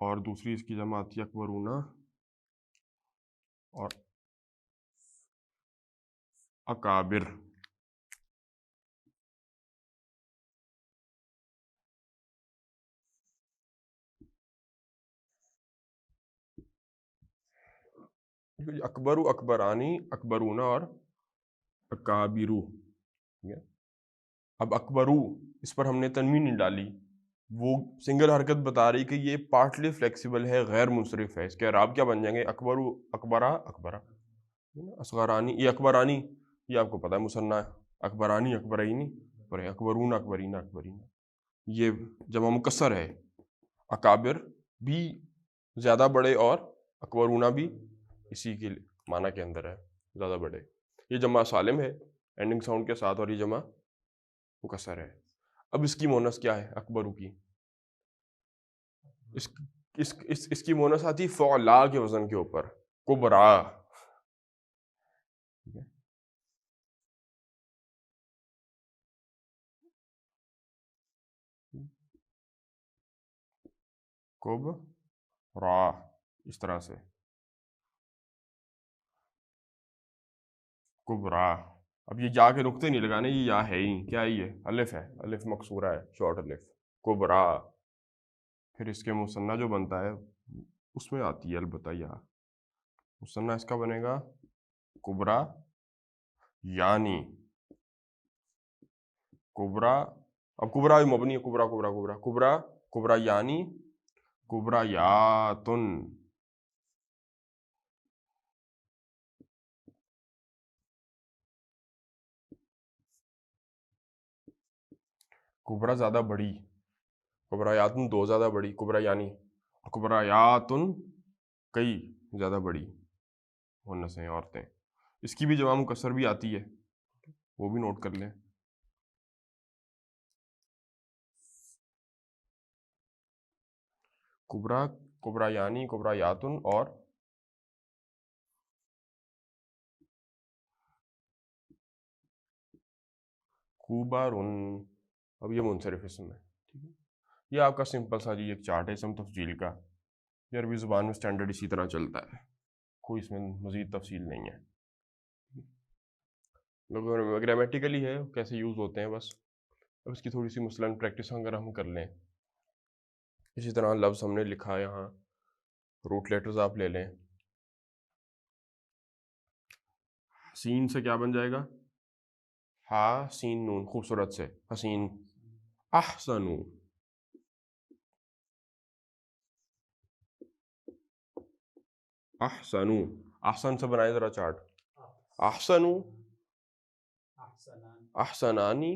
اور دوسری اس کی جمع آتی ہے اکبرونا اور اکابر. اکبرو، اکبرانی، اکبرونا اور اکابرو. اب اکبرو اس پر ہم نے تنوین نہیں ڈالی، وہ سنگل حرکت بتا رہی کہ یہ پارٹلی فلیکسیبل ہے، غیر منصرف ہے. اس کے اعراب کیا بن جائیں گے؟ اکبرو، اکبرا، اکبرا. اصغرانی، یہ اکبرانی یہ آپ کو پتہ ہے مثنیٰ ہے، اکبرانی، اکبرینی، اور اکبرون، اکبرینہ، اکبرینہ. یہ جمع مکسر ہے. اکابر بھی زیادہ بڑے اور اکبرونا بھی اسی کے معنی کے اندر ہے، زیادہ بڑے. یہ جمع سالم ہے اینڈنگ ساؤنڈ کے ساتھ، اور یہ جمع مکسر ہے. اب اس کی مونس کیا ہے اکبرو کی؟ اس کی مونس آتی فعلا کے وزن کے اوپر، کبرا. کبرا اس طرح سے، کبرا. اب یہ جا کے نقطے نہیں لگانے، یہ یا ہے ہی کیا ہے، یہ الف ہے، الف مقصورہ ہے، شارٹ الف، کبرا. پھر اس کے مثنیٰ جو بنتا ہے اس میں آتی ہے البتہ یا. مثنیٰ اس کا بنے گا کبرا یعنی، کبرا. اب کبرا مبنی ہے، کبرا کبرا کبرا کبرا کبرا یعنی، کبرا یاتن. کبرا زیادہ بڑی، کبرا یاتن دو زیادہ بڑی، کبرا یعنی، اور کبرا یاتن کئی زیادہ بڑی مؤنث ہیں، عورتیں. اس کی بھی جمع مکسر بھی آتی ہے، وہ بھی نوٹ کر لیں. کبرا، کبرا یعنی، کبرا یاتن اور کوبارن. اب یہ منصرف اسم ہے. ٹھیک ہے، یہ آپ کا سمپل سا جی ایک چارٹ ہے اسم تفضیل کا. یہ عربی زبان میں سٹینڈرڈ اسی طرح چلتا ہے، کوئی اس میں مزید تفصیل نہیں ہے. گرامیٹیکلی ہے کیسے یوز ہوتے ہیں بس. اب اس کی تھوڑی سی مثلاً پریکٹس اگر ہم کر لیں، اسی طرح لفظ ہم نے لکھا یہاں، روٹ لیٹرز آپ لے لیں. حسین سے کیا بن جائے گا؟ ہا سین نون، خوبصورت سے، حسین. احسنو، احسنو. احسن سے بنائے ذرا چارٹ. احسنو، احسنانی،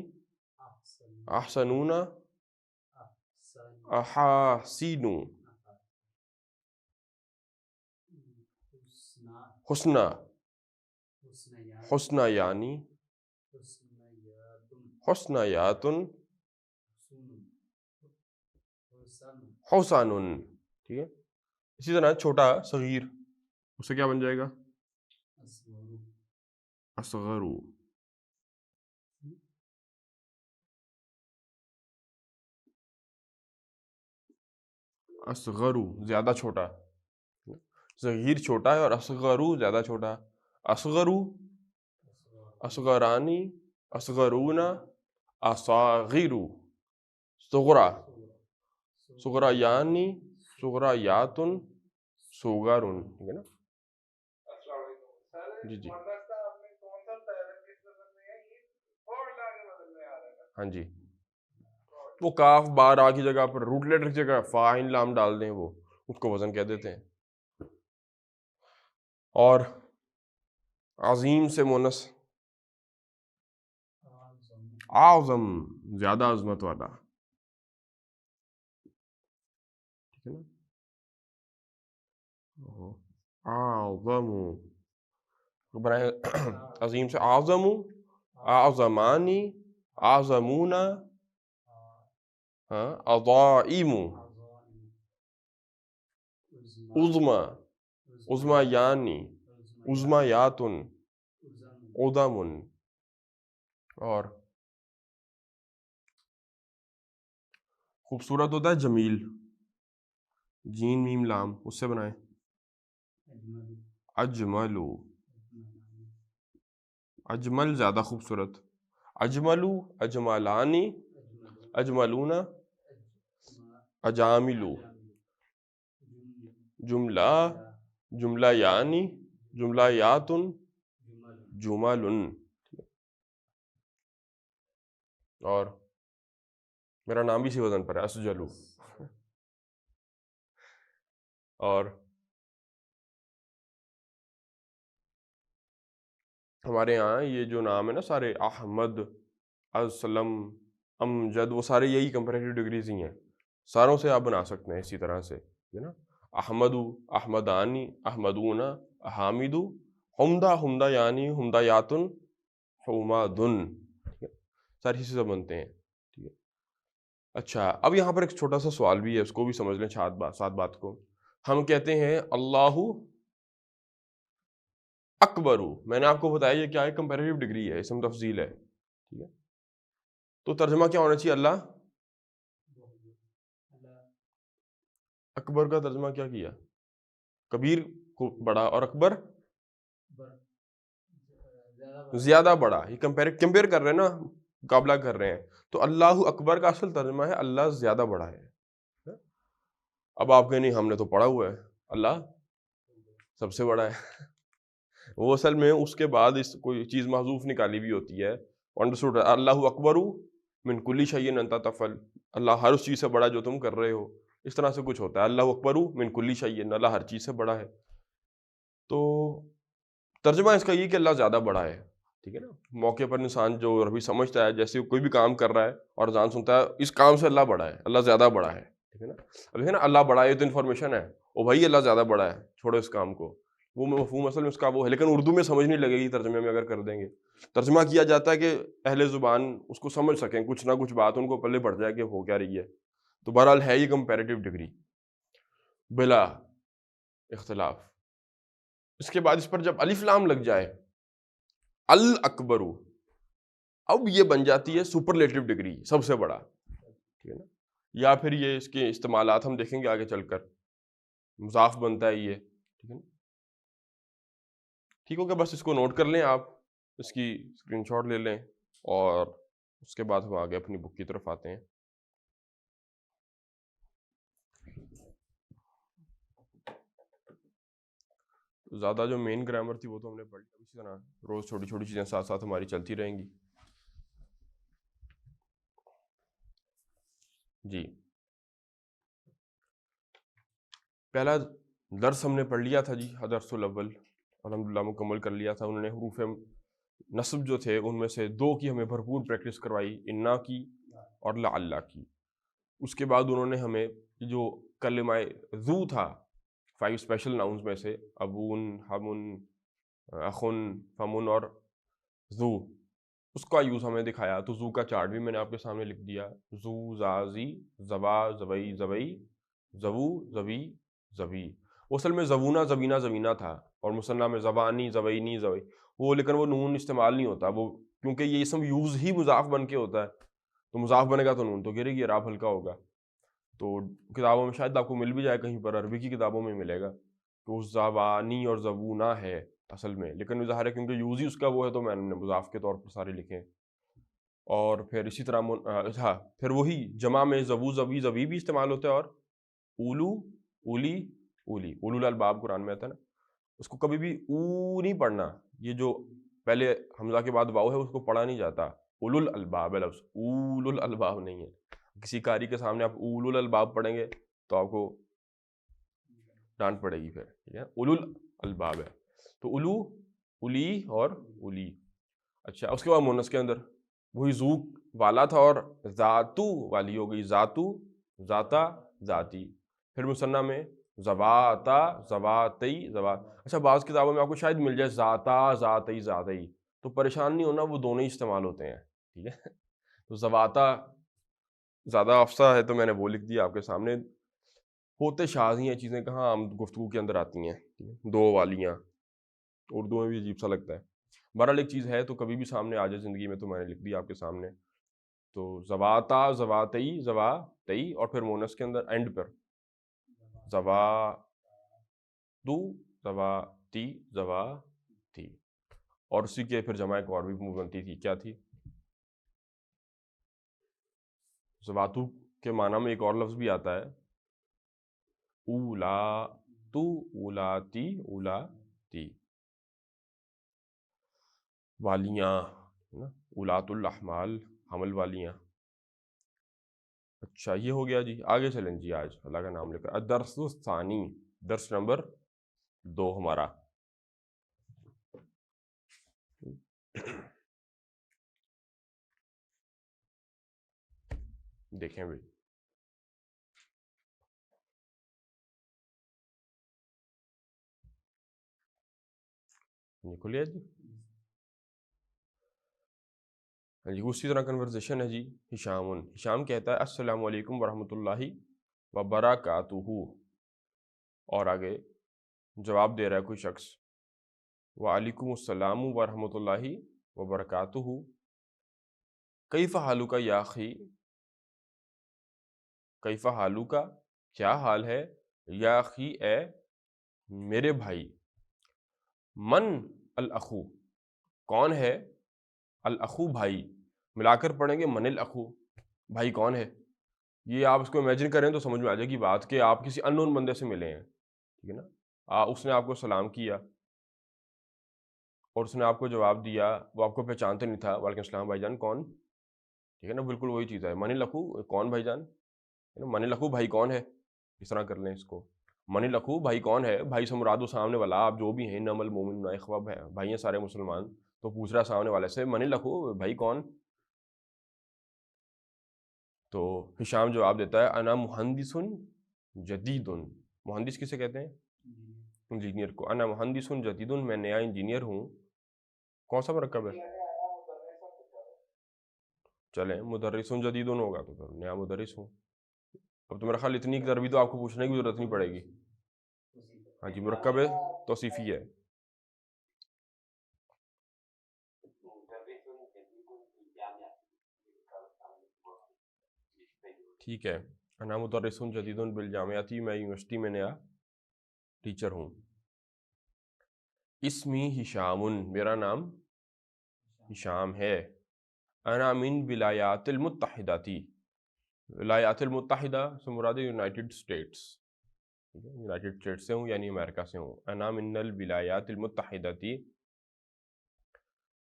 احسنونا، احاسینو. حسنا، حسنا یعنی، حسنا یاتن، حسانن. ٹھیک ہے. اسی طرح چھوٹا صغیر، اس سے کیا بن جائے گا؟ اصغرو. اصغرو زیادہ چھوٹا، صغیر چھوٹا ہے اور اصغرو زیادہ چھوٹا. اصغرو، اصغرانی، اصغرونا، اصاغرو. صغرا، صغرا یعنی، صغرا یاتن، صغرن. ٹھیک ہے نا. جی جی ہاں جی، وہ کاف بار آ کی جگہ پر روٹ لیٹر کی جگہ فا عین لام ڈال دیں، وہ اس کو وزن کہہ دیتے ہیں. اور عظیم سے مونس اعظم، زیادہ عظمت والا. ٹھیک ہے نا. اعظم، عظیم سے اعظم، اعظمانی، اعظمونا، عظائم، عظما، عظما یعنی، عظما یاتن، عظمن. اور خوبصورت ہوتا ہے جمیل. جین میم لام اس سے بنائیں. اجملو، اجمل زیادہ خوبصورت. اجملو، اجملانی، اجملونا، اجاملو. جملہ، جملہ یعنی، جملہ یاتن، جملن. اور میرا نام بھی اسی وزن پر ہے، اسجلو. اور ہمارے یہاں یہ جو نام ہے نا سارے، احمد، اسلم، امجد، وہ سارے یہی کمپیریٹیو ڈگریز ہی ہیں. ساروں سے آپ بنا سکتے ہیں اسی طرح سے، ہے نا. احمد، احمدانی، احمدونا، حامد، حمدہ، حمدہ یعنی، حمدہ یاتن، حمادن. ساری اسی سے بنتے ہیں. ٹھیک ہے. اچھا، اب یہاں پر ایک چھوٹا سا سوال بھی ہے، اس کو بھی سمجھ لیں ساتھ بات کو. ہم کہتے ہیں اللہ اکبر. میں نے آپ کو بتایا یہ کیا ہے، کمپیریٹیو ڈگری ہے، اسم تفضیل ہے. ٹھیک ہے. تو ترجمہ کیا ہونا چاہیے؟ اللہ اکبر کا ترجمہ کیا کیا؟ کبیر کو بڑا، اور اکبر زیادہ بڑا. یہ کمپیئر کر رہے ہیں نا، مقابلہ کر رہے ہیں. تو اللہ اکبر کا اصل ترجمہ ہے اللہ زیادہ بڑا ہے. اب آپ کہیں نہیں ہم نے تو پڑھا ہوا ہے اللہ سب سے بڑا ہے. وہ اصل میں اس کے بعد اس کوئی چیز محذوف نکالی بھی ہوتی ہے. انڈرسٹوڈ؟ اللہ اکبر من کل شیء انت تفعل، اللہ ہر اس چیز سے بڑا جو تم کر رہے ہو. اس طرح سے کچھ ہوتا ہے، اللہ اکبر من کل شیء، اللہ ہر چیز سے بڑا ہے. تو ترجمہ اس کا یہ کہ اللہ زیادہ بڑا ہے. ٹھیک ہے نا. موقع پر انسان جو ابھی سمجھتا ہے، جیسے کوئی بھی کام کر رہا ہے اور اذان سنتا ہے، اس کام سے اللہ بڑا ہے، اللہ زیادہ بڑا ہے. ٹھیک ہے نا. اب دیکھیں نا، اللہ بڑا ہے تو انفارمیشن ہے، او بھائی اللہ زیادہ بڑا ہے، چھوڑو اس کام کو. وہ مفہوم اصل میں اس کا وہ ہے، لیکن اردو میں سمجھ نہیں لگے گی ترجمے میں اگر کر دیں گے. ترجمہ کیا جاتا ہے کہ اہل زبان اس کو سمجھ سکیں، کچھ نہ کچھ بات ان کو پلے پڑ جائے کہ ہو کیا رہی ہے. تو بہرحال ہے یہ کمپیریٹیو ڈگری بلا اختلاف. اس کے بعد اس پر جب الف لام لگ جائے، الاکبر، اب یہ بن جاتی ہے سپرلیٹو ڈگری، سب سے بڑا. ٹھیک ہے نا. یا پھر یہ اس کے استعمالات ہم دیکھیں گے آگے چل کر. مضاف بنتا ہے یہ. ٹھیک ہے نا. ٹھیک ہو گیا، بس اس کو نوٹ کر لیں آپ، اس کی اسکرین شاٹ لے لیں، اور اس کے بعد ہم آگے اپنی بک کی طرف آتے ہیں. زیادہ جو مین گرامر تھی وہ تو ہم نے پڑھ لی. اسی طرح روز چھوٹی چھوٹی چیزیں ساتھ ساتھ ہماری چلتی رہیں گی. جی، پہلا درس ہم نے پڑھ لیا تھا جی، درس الاول الحمدللہ مکمل کر لیا تھا. انہوں نے حروف نصب جو تھے ان میں سے 2 کی ہمیں بھرپور پریکٹس کروائی، انا کی اور لعلہ کی. اس کے بعد انہوں نے ہمیں جو کلمہ ذو تھا 5 اسپیشل ناؤنز میں سے، ابون، ہمن، اخن، فمن اور ذو، اس کا یوز ہمیں دکھایا. تو ذو کا چارٹ بھی میں نے آپ کے سامنے لکھ دیا. ذو، زازی، زبا، زبئی، زبئی، زبو، زبی، زبی. وہ اصل میں زبونا، زبینہ، زبینہ تھا، اور مثنیٰ میں زبانی، زبینی، زبئی. وہ لیکن وہ نون استعمال نہیں ہوتا، وہ کیونکہ یہ اسم یوز ہی مضاف بن کے ہوتا ہے. تو مضاف بنے گا تو نون تو گرے گی، اعراب ہلکا ہوگا. تو کتابوں میں شاید آپ کو مل بھی جائے، کہیں پر عربی کی کتابوں میں ملے گا کہ زبانی اور زبونا ہے اصل میں، لیکن ظاہر ہے کیونکہ یوز ہی اس کا وہ ہے تو میں نے مضاف کے طور پر سارے لکھے. اور پھر اسی طرح ہاں، پھر وہی جمع میں زبو، زبی، زبی بھی استعمال ہوتا ہے، اور اولو، اولی، اولی. اولو الالباب قرآن میں آتا ہے نا، اس کو کبھی بھی او نہیں پڑھنا. یہ جو پہلے حمزہ کے بعد واو ہے اس کو پڑھا نہیں جاتا. اولو الالباب ہے لفظ، اولو الالباب نہیں ہے. کسی قاری کے سامنے آپ اولو الالباب پڑھیں گے تو آپ کو ڈانٹ پڑے گی پھر. ٹھیک ہے، اولو الالباب ہے. تو اولو، اولی اور اولی. اچھا، اس کے بعد مونس کے اندر وہی ذو والا تھا اور ذاتو والی ہو گئی، ذاتو، ذاتا، ذاتی. پھر مثنیٰ میں زواتا، زواتی، زوات. اچھا، بعض کتابوں میں آپ کو شاید مل جائے ذاتا، ذاتی، ذاتی. تو پریشان نہیں ہونا، وہ دونوں ہی استعمال ہوتے ہیں. ٹھیک ہے. تو زواتا زیادہ افصح ہے تو میں نے وہ لکھ دیا آپ کے سامنے. ہوتے شاذ ہی ہیں چیزیں، کہاں عام گفتگو کے اندر آتی ہیں 2 والیاں. اردو میں بھی عجیب سا لگتا ہے. بہرحال ایک چیز ہے تو کبھی بھی سامنے آ جائے زندگی میں تو میں نے لکھ دیا آپ کے سامنے. تو زواتا، زواتی، زواتی، اور پھر مونس کے اندر اینڈ پر زوا دو، زوا تی، زوا تی. اور اسی کے پھر جمع ایک اور بھی بنتی تھی، کیا تھی؟ زواتو کے معنی میں ایک اور لفظ بھی آتا ہے، اولا تو، اولاتی، اولاتی. والیاں، اولات الاحمال، حمل والیاں. اچھا یہ ہو گیا جی. آگے چلیں جی، آج اللہ کا نام لے کر الدرس الثانی، درس نمبر 2 ہمارا. دیکھیں بھائی، کھلیا جی. جی اسی طرح کنورزیشن ہے جی. ہشام کہتا ہے السلام علیکم ورحمۃ اللہ وبرکاتہ، اور آگے جواب دے رہا ہے کوئی شخص، وعلیکم السلام ورحمۃ اللہ وبرکاتہ، کیف حالک یا اخی، کیف حالک کیا حال ہے، یا اخی اے میرے بھائی. من الاخو کون ہے، الاخو بھائی، ملا کر پڑھیں گے من الاخو، بھائی کون ہے. یہ آپ اس کو امیجن کریں تو سمجھ میں آ جائے گی بات کہ آپ کسی ان نون بندے سے ملے ہیں، ٹھیک ہے نا. اس نے آپ کو سلام کیا اور اس نے آپ کو جواب دیا، وہ آپ کو پہچانتے نہیں تھا، وعلیکم السلام بھائی جان کون، ٹھیک ہے نا. بالکل وہی چیز ہے. من الاخو کون بھائی جان، من الاخو بھائی کون ہے، اس طرح کر لیں اس کو. من الاخو بھائی کون ہے، بھائی سے مراد و سامنے والا، آپ جو بھی ہیں انما المؤمنون اخوہ، بھائی ہیں سارے مسلمان. تو پوچھ رہا سامنے والے سے من الاخو بھائی کون. تو ہشام جواب دیتا ہے انا مہندس جدید. مہندس کسے کہتے ہیں، انجینئر کو. انا مہندس جدید، میں نیا انجینئر ہوں. کون سا مرکب ہے، چلیں مدرس جدید ہوگا تو پھر نیا مدرس ہوں. اب تو میرا خیال اتنی ضروری تو آپ کو پوچھنے کی ضرورت نہیں پڑے گی. ہاں جی مرکب ہے توصیفی ہے. ٹھیک ہے. انا مدرس جدید بالجامعہ، میں یونیورسٹی میں نیا ٹیچر ہوں. اسمی ہشام، میرا نام ہشام ہے. انا من ولایات المتحدہ تھی، ولایات المتحدہ سے مراد یونائٹڈ اسٹیٹس، یونائٹڈ اسٹیٹس سے ہوں یعنی امریکہ سے ہوں. انا من الولایات المتحدہ تھی.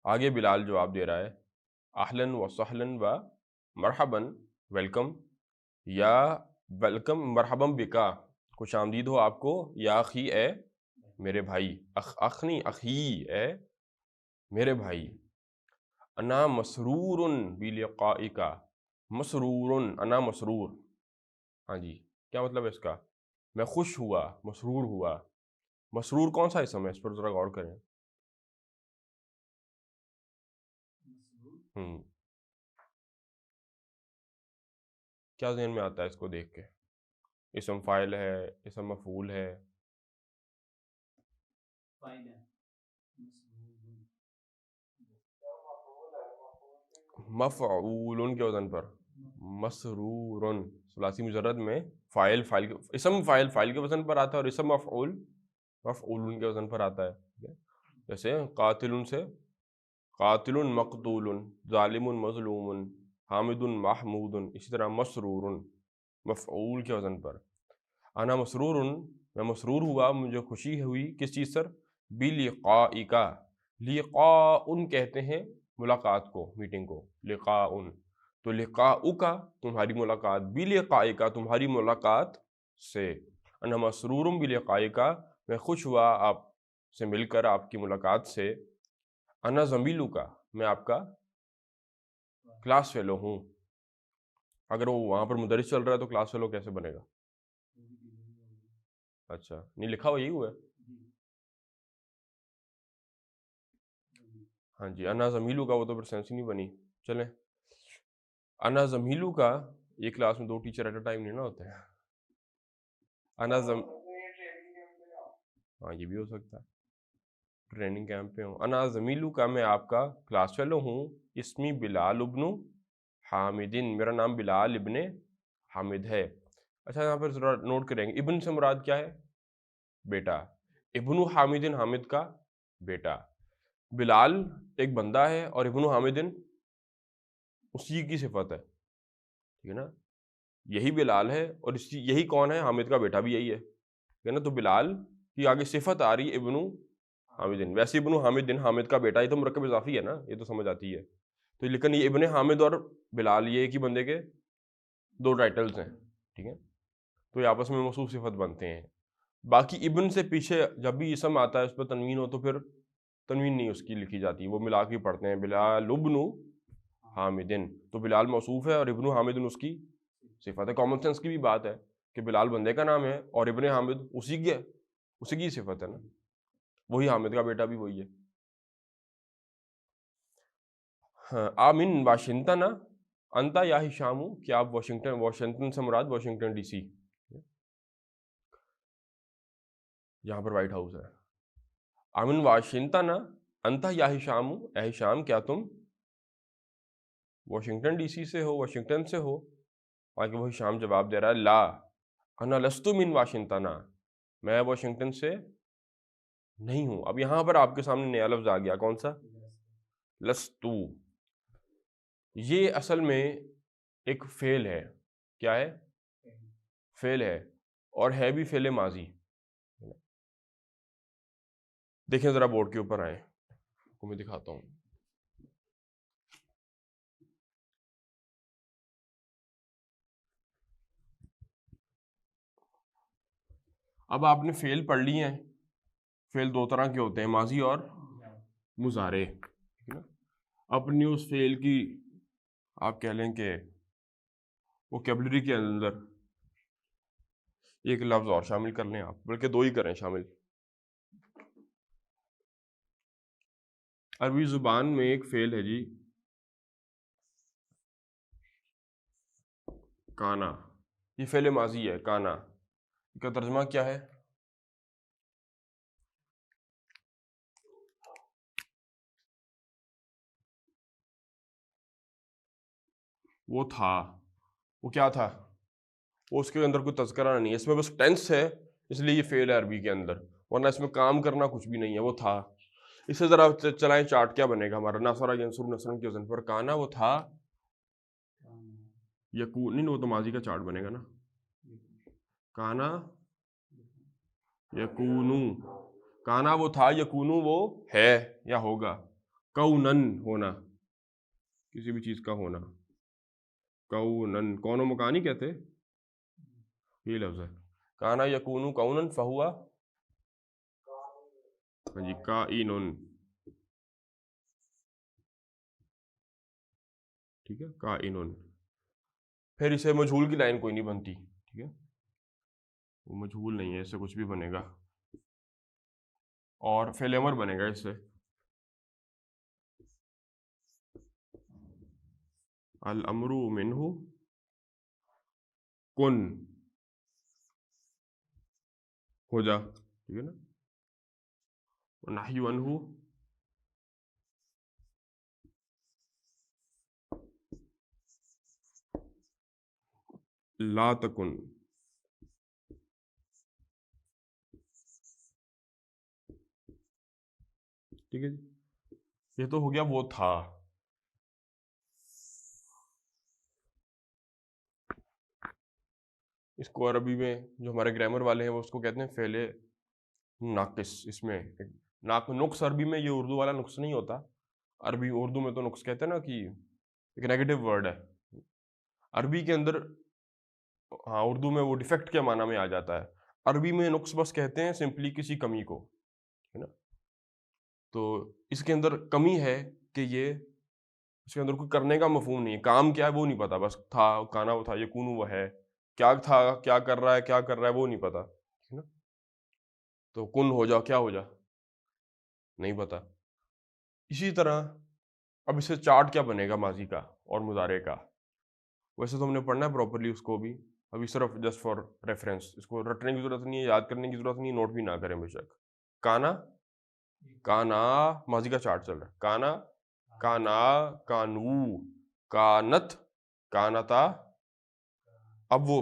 آگے بلال جواب دے رہا ہے اہلاً و سہلاً و مرحباً، ویلکم، یا ویلکم مرحباً بکا، خوش آمدید ہو آپ کو، یا اخی اے میرے بھائی، اخنی اخی اے میرے بھائی. انا مسرور بلقائک، مسرور، انا مسرور، ہاں جی کیا مطلب ہے اس کا، میں خوش ہوا، مسرور ہوا. مسرور کون سا اسم ہے، اس پر ذرا غور کریں. کیا ذہن میں آتا ہے اس کو دیکھ کے، اسم فاعل ہے، اسم مفعول ہے، مفعول کے وزن پر، مسرور ثلاثی مجرد میں فاعل کے اسم فاعل کے وزن پر آتا ہے، اور اسم مفعول مفعول کے وزن پر آتا ہے. جیسے قاتل سے قاتل مقتول، ظالم مظلوم، حامد محمود، اسی طرح مسرور مفعول کے وزن پر. انا مسرور، میں مسرور ہوا، مجھے خوشی ہوئی کس چیز سر، بلقائک، لقاء کہتے ہیں ملاقات کو، میٹنگ کو، لقاء. تو لقاؤک تمہاری ملاقات، بلقائک تمہاری ملاقات سے. انا مسرور بلقائک، میں خوش ہوا آپ سے مل کر، آپ کی ملاقات سے. انا زمیلک، میں آپ کا کلاس فیلو ہوں. اگر وہ وہاں پر مدرس چل رہا ہے تو کلاس فیلو کیسے بنے گا، اچھا نہیں لکھا ہوا یہی ہوا ہے. ہاں جی انا زمیلو کا وہ تو پھر سینس ہی نہیں بنی. چلیں انا زمیلو کا، ایک کلاس میں 2 ٹیچر ایٹ اے ٹائم نہیں نا ہوتے ہیں. انا ہاں یہ بھی ہو سکتا ہے ٹریننگ کیمپ پہ ہوں. انا زمیلو کا، میں آپ کا کلاس فیلو ہوں. اسمی بلال ابن حامدین، میرا نام بلال ابن حامد ہے. اچھا یہاں پر ذرا نوٹ کریں گے، ابن سے مراد کیا ہے؟ بیٹا. ابن حامد حامد کا بیٹا. بلال ایک بندہ ہے اور ابن حامد اسی کی صفت ہے، ٹھیک ہے نا. یہی بلال ہے اور یہی کون ہے؟ حامد کا بیٹا بھی یہی ہے، ٹھیک ہے نا. تو بلال کی آگے صفت آ رہی ہے ابن حامد. ویسے ابن حامد حامد کا بیٹا، یہ تو مرکب اضافی ہے نا، یہ تو سمجھ آتی ہے. تو لیکن یہ ابن حامد اور بلال یہ ایک ہی بندے کے دو ٹائٹلز ہیں، ٹھیک ہے. تو یہ آپس میں موصوف صفت بنتے ہیں. باقی ابن سے پیچھے جب بھی اسم آتا ہے اس پہ تنوین ہو تو پھر تنوین نہیں اس کی لکھی جاتی، وہ ملا کے پڑھتے ہیں بلال ابن حامدن. تو بلال موصوف ہے اور ابن حامدن اس کی صفت ہے. کامن سینس کی بھی بات ہے کہ بلال بندے کا نام ہے اور ابن حامد اسی کی صفت ہے نا، وہی حامد کا بیٹا بھی وہی ہے. آمن واشنگٹن انتا یا ہشام، کیا آپ واشنگٹن سے مراد واشنگٹن ڈی سی، یہاں پر وائٹ ہاؤس ہے. آمن واشنگٹن انتا یا ہشام، اے ہشام کیا تم واشنگٹن ڈی سی سے ہو، واشنگٹن سے ہو؟ آگے وہ ہشام جواب دے رہا ہے لا انا لست من واشنگٹن، میں واشنگٹن سے نہیں ہوں. اب یہاں پر آپ کے سامنے نیا لفظ آ گیا، کون سا؟ لستو. یہ اصل میں ایک فعل ہے. کیا ہے؟ فعل ہے، اور ہے بھی فعل ماضی. دیکھیں ذرا بورڈ کے اوپر آئیں، کو میں دکھاتا ہوں. اب آپ نے فعل پڑھ لی ہیں. فعل دو طرح کے ہوتے ہیں، ماضی اور مضارع. اپنی اس فعل کی آپ کہہ لیں کہ ووکیبلری کے اندر ایک لفظ اور شامل کر لیں آپ، بلکہ دو ہی کریں شامل. عربی زبان میں ایک فعل ہے جی کانا. یہ فعل ماضی ہے کانا. اس کا ترجمہ کیا ہے؟ وہ تھا. وہ کیا تھا؟ وہ اس کے اندر کوئی تذکرہ نہیں ہے، اس میں بس ٹینس ہے، اس لیے یہ فعل ہے عربی کے اندر، ورنہ اس میں کام کرنا کچھ بھی نہیں ہے. وہ تھا. اس سے ذرا چلائیں چارٹ کیا بنے گا ہمارا. ناصرہ ینصر نصرن کے وزن پر کانا وہ تھا، یکون نہیں، وہ تو ماضی کا چارٹ بنے گا نا. کانا یکونو، کانا وہ تھا، یکونو وہ ہے یا ہوگا. کونن ہونا، کسی بھی چیز کا ہونا. کونن، کون و مکان ہی کہتے، یہ لفظ ہے. کانا یکونو کونن فہوا جی کائنن، ٹھیک ہے، کائنن. پھر اسے مجہول کی لائن کوئی نہیں بنتی، ٹھیک ہے، وہ مجہول نہیں ہے، اس سے کچھ بھی بنے گا. اور فعل امر بنے گا اس سے، الامر منہ کن، ہو جا، ٹھیک ہے نا. نہی عنہ لا تکن. ٹھیک ہے جی. یہ تو ہو گیا وہ تھا. اس کو عربی میں جو ہمارے گرامر والے ہیں وہ اس کو کہتے ہیں فعل ناقص. اس میں نقص عربی میں یہ اردو والا نقص نہیں ہوتا. عربی اردو میں تو نقص کہتے ہیں نا کہ ایک نیگیٹو ورڈ ہے. عربی کے اندر ہاں اردو میں وہ ڈیفیکٹ کے معنی میں آ جاتا ہے. عربی میں نقص بس کہتے ہیں سمپلی کسی کمی کو، ہے نا. تو اس کے اندر کمی ہے کہ یہ اس کے اندر کوئی کرنے کا مفہوم نہیں ہے، کام کیا ہے وہ نہیں پتا، بس تھا کانا وہ تھا، یکون وہ ہے، کیا تھا کیا کر رہا ہے وہ نہیں پتا، ٹھیک ہے نا. تو کن ہو جا، کیا ہو جا نہیں پتا. اسی طرح اب اس سے چارٹ کیا بنے گا ماضی کا اور مضارع کا. ویسے تو ہم نے پڑھنا ہے پراپرلی اس کو بھی، ابھی صرف جسٹ فار ریفرنس. اس کو رٹنے کی ضرورت نہیں ہے، یاد کرنے کی ضرورت نہیں ہے، نوٹ بھی نہ کریں بے شک. کانا، کانا ماضی کا چارٹ چل رہا ہے. کانا، کانا، کانو، کانت، کانتا. اب وہ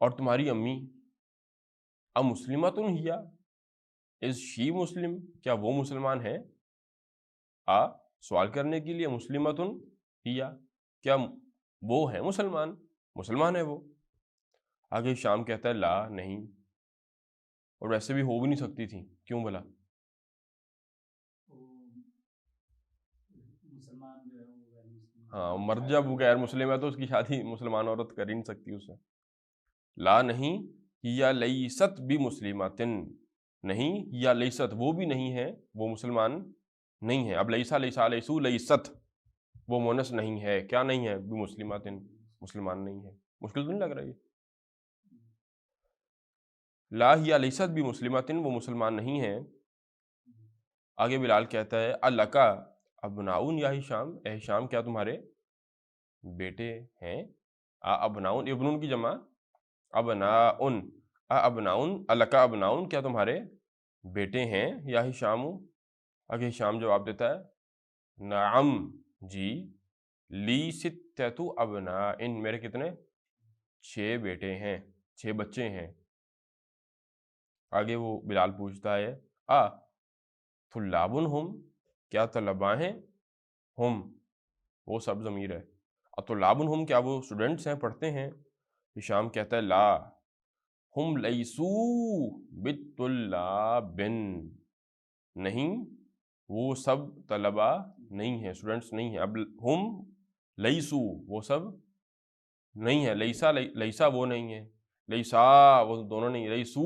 اور تمہاری امی امسلمۃ ہی، از شی مسلم، کیا وہ مسلمان ہے؟ سوال کرنے کے لیے، مسلمۃ ہی، کیا وہ ہے مسلمان، مسلمان ہے وہ؟ آگے شام کہتا ہے لا، نہیں، اور ویسے بھی ہو بھی نہیں سکتی تھی، کیوں بلا؟ ہاں، مرد جب غیر مسلم ہے تو اس کی شادی مسلمان عورت کر ہی نہیں سکتی اسے. لا، نہیں، یا لیست بھی مسلماتن، نہیں، یا لیست وہ بھی نہیں ہے، وہ مسلمان نہیں ہے. اب لیسا لیسا لیسو لیست وہ مونس نہیں ہے، کیا نہیں ہے؟ بھی مسلماتن، مسلمان نہیں ہے. مشکل تو نہیں لگ رہا ہے؟ لا یا لیست بھی مسلماتن وہ مسلمان نہیں ہے. آگے بلال کہتا ہے الکا ابناؤن یا ہشام، اے ہشام کیا تمہارے بیٹے ہیں؟ ابناؤن، ابنون کی جمع ابناؤن، ابناؤن، الکا ابناؤن کیا تمہارے بیٹے ہیں؟ یا ہشام، آگے ہشام جواب دیتا ہے نعم، جی، لی ستۃ ابناء، میرے کتنے؟ 6 بیٹے ہیں، 6 بچے ہیں. آگے وہ بلال پوچھتا ہے طلاب ہم، کیا طلباء ہیں؟ ہم وہ سب ضمیر ہے. طلاب ہم، کیا وہ اسٹوڈنٹس ہیں، پڑھتے ہیں؟ ہشام کہتا ہے لا، ہم لیسو بالطلاب، نہیں، وہ سب طلباء نہیں ہیں، اسٹوڈنٹس نہیں ہیں. اب ہم لیسو وہ سب نہیں ہے، لیسا لیسا وہ نہیں ہے، لیسا وہ دونوں نہیں، لیسو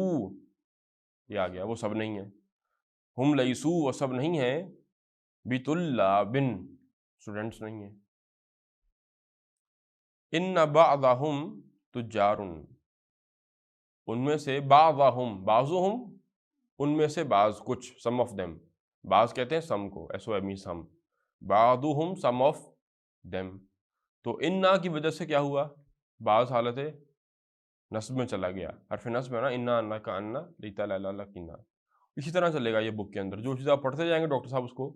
یہ آ گیا، وہ سب نہیں ہے. ہم لیسو وہ سب نہیں ہیں، بطلاب اسٹوڈنٹس نہیں ہیں. ان بعضهم تجار، ان میں سے بعضهم، بعضهم ان میں سے بعض، کچھ، سم آف دیم، بعض کہتے ہیں سم کو، ایس او ایم ای سم، بعضهم سم آف دیم. تو انا کی وجہ سے کیا ہوا؟ بعض حالت نصب میں چلا گیا، حرف نصب ہے نا، انا انا کا انا لیتا لا لا کنا. اسی طرح چلے گا یہ بک کے اندر، جو چیز آپ پڑھتے جائیں گے ڈاکٹر صاحب اس کو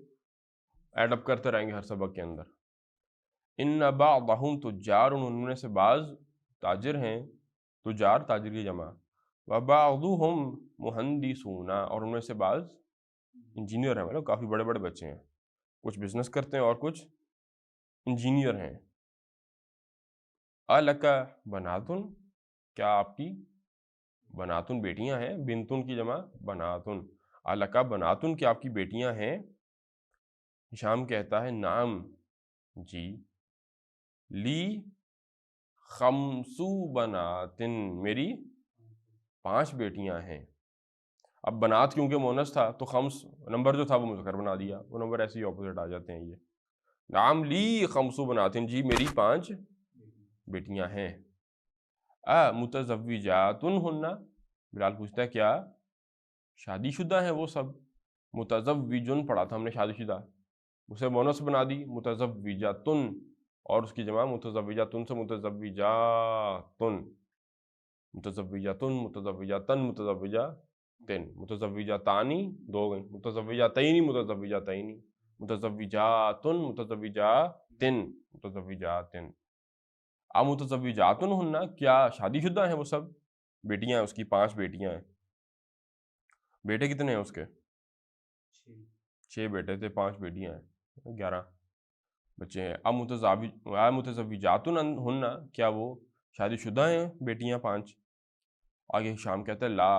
ایڈ اپ کرتے رہیں گے ہر سبق کے اندر. ان بعضهم تجار، ان میں سے بعض تاجر ہیں، تجار تاجر کی جمع. وبعضهم مہندسون، اور ان میں سے بعض انجینئر ہیں، مطلب کافی بڑے بڑے بچے ہیں، کچھ بزنس کرتے ہیں اور کچھ انجینئر ہیں. الک بناتن، کیا آپ کی بناتن بیٹیاں ہیں؟ بنتن کی جمع بناتن. الک بناتن، کیا آپ کی بیٹیاں ہیں؟ ہشام کہتا ہے نعم، جی، لی خمسو بناتن، میری 5 بیٹیاں ہیں. اب بنات کیونکہ مونس تھا تو خمس نمبر جو تھا وہ مذکر بنا دیا، وہ نمبر ایسے ہی اپوزٹ آ جاتے ہیں. یہ نعم لی خمسو بناتن، جی میری 5 بیٹیاں ہیں. متزوجات ہن، بلال پوچھتا ہے کیا شادی شدہ ہیں وہ سب؟ متزوجن پڑھا تھا ہم نے شادی شدہ، اسے مونس بنا دی متزوجاتن، اور اس کی جمع متزوجاتن سے متزوجاتن، متزوجاتن، متزوجاتن، متزوجاتن، متزوجاتانی 2 گئی، متزوجاتین، متزوجاتین، متزوجاتن، متزوجاتن، متزوجاتن. متزوجاتن ہن، کیا شادی شدہ ہیں وہ سب؟ بیٹیاں ہیں اس کی 5 بیٹیاں ہیں. بیٹے کتنے ہیں اس کے؟ 6 بیٹے تھے، 5 بیٹیاں ہیں، 11 بچے ہیں. متزوجاتن ہن، کیا وہ شادی شدہ ہیں بیٹیاں 5؟ آگے شام کہتا ہے لا،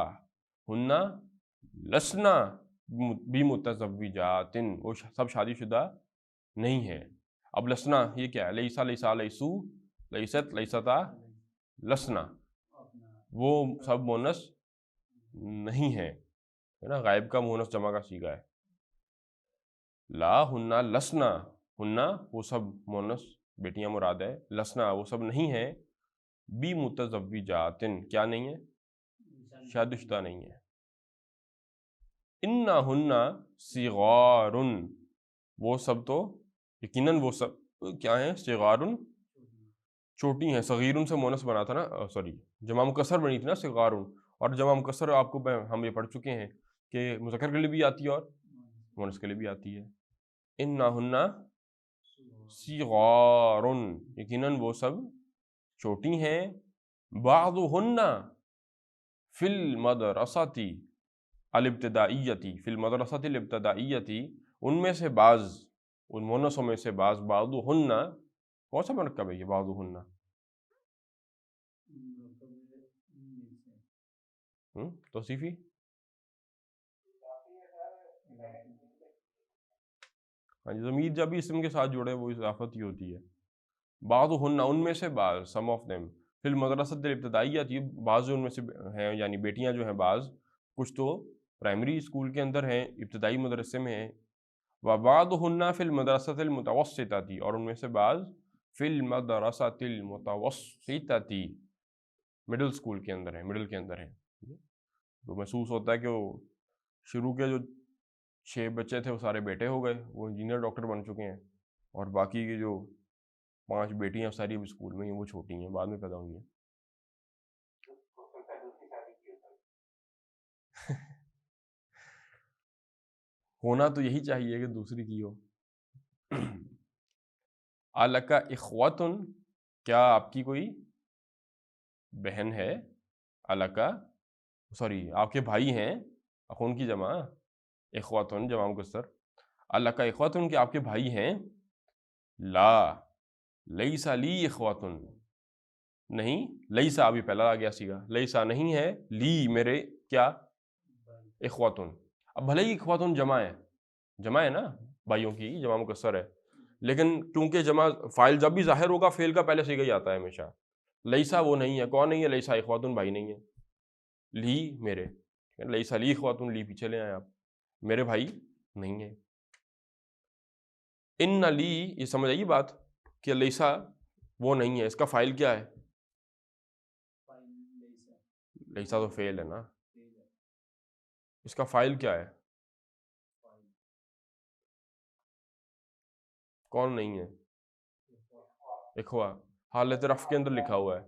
ہن لسنا بھی متزوجاتن، وہ سب شادی شدہ نہیں ہے. اب لسنا یہ کیا ہے؟ لیسا لیسا لیسو لیست لیستا لسنا، وہ سب مونس نہیں ہے نا، غائب کا مونس جمع کا صیغہ ہے. لا ہن لسنا، ہن وہ سب مونس بیٹیاں مراد ہے، لسنا وہ سب نہیں ہے، بی متزوجاتن کیا نہیں ہے؟ شادی شدہ نہیں ہے. انا ہن صغارن، وہ سب تو یقیناً وہ سب کیا ہیں؟ صغارن چھوٹی ہیں. صغیرن سے مونس بنا تھا نا، سوری جمع مکسر بنی تھی نا صغارن، اور جمع مکسر آپ کو ہم یہ پڑھ چکے ہیں کہ مذکر کے لیے بھی آتی ہے اور مونس کے لیے بھی آتی ہے. انا ہن صغارن، یقیناً وہ سب چھوٹی ہیں، بعضهن فی المدرسۃ الابتدائیتی، فی المدرسۃ الابتدائیتی، ان میں سے بعض، ان مونسوں میں سے بعض، بعضهن کون سا مرکب ہے یہ بعضهن؟ توصیفی؟ ہاں جی، ضمیر جب بھی اسم کے ساتھ جڑے وہ اضافت ہی ہوتی ہے. بعضهن ان میں سے بعض، سم آف دیم، فی المدرسۃ الابتدائیہ، بعض ان میں سے ہیں یعنی بیٹیاں جو ہیں بعض، کچھ تو پرائمری اسکول کے اندر ہیں، ابتدائی مدرسے میں ہیں. وبعضهن فی المدرسۃ المتوسطۃ، اور ان میں سے بعض فی المدرسۃ المتوسطۃ، مڈل اسکول کے اندر ہیں، مڈل کے اندر ہیں. تو محسوس ہوتا ہے کہ وہ شروع کے جو 6 بچے تھے وہ سارے بیٹے ہو گئے، وہ انجینئر ڈاکٹر بن چکے ہیں، اور باقی کی جو 5 بیٹیاں ساری اب اسکول میں ہیں، وہ چھوٹی ہیں، بعد میں پیدا ہوئی ہیں. ہونا تو یہی چاہیے کہ دوسری کی ہو. الک اخوتن، کیا آپ کی کوئی بہن ہے؟ الک، سوری آپ کے بھائی ہیں، اخون کی جمع اخوتن جمع مکسر. الک اخوتن، کہ آپ کے بھائی ہیں؟ لا لیس لی اخوتن، نہیں، لیسا ابھی پہلا آ گیا سیگا، لیسا نہیں ہے، لی میرے کیا، اخوتن. اب بھلے ہی اخوتن جمع ہے نا، بھائیوں کی جمع مکسر ہے، لیکن کیونکہ جمع فاعل جب بھی ظاہر ہوگا فعل کا پہلے سیگا ہی آتا ہے ہمیشہ. لیسا وہ نہیں ہے، کون نہیں ہے؟ لیسا اخوتن بھائی نہیں ہے، لی میرے، لیسا لی اخوتن، لی پیچھے لے آئے آپ، میرے بھائی نہیں ہے. ان لی، یہ سمجھ آئی بات کہ لیسا وہ نہیں ہے، اس کا فاعل کیا ہے؟ لیسا تو فعل ہے نا، اس کا فاعل کیا ہے؟ کون نہیں ہے؟ اخوا، حالت رفع کے اندر لکھا ہوا ہے،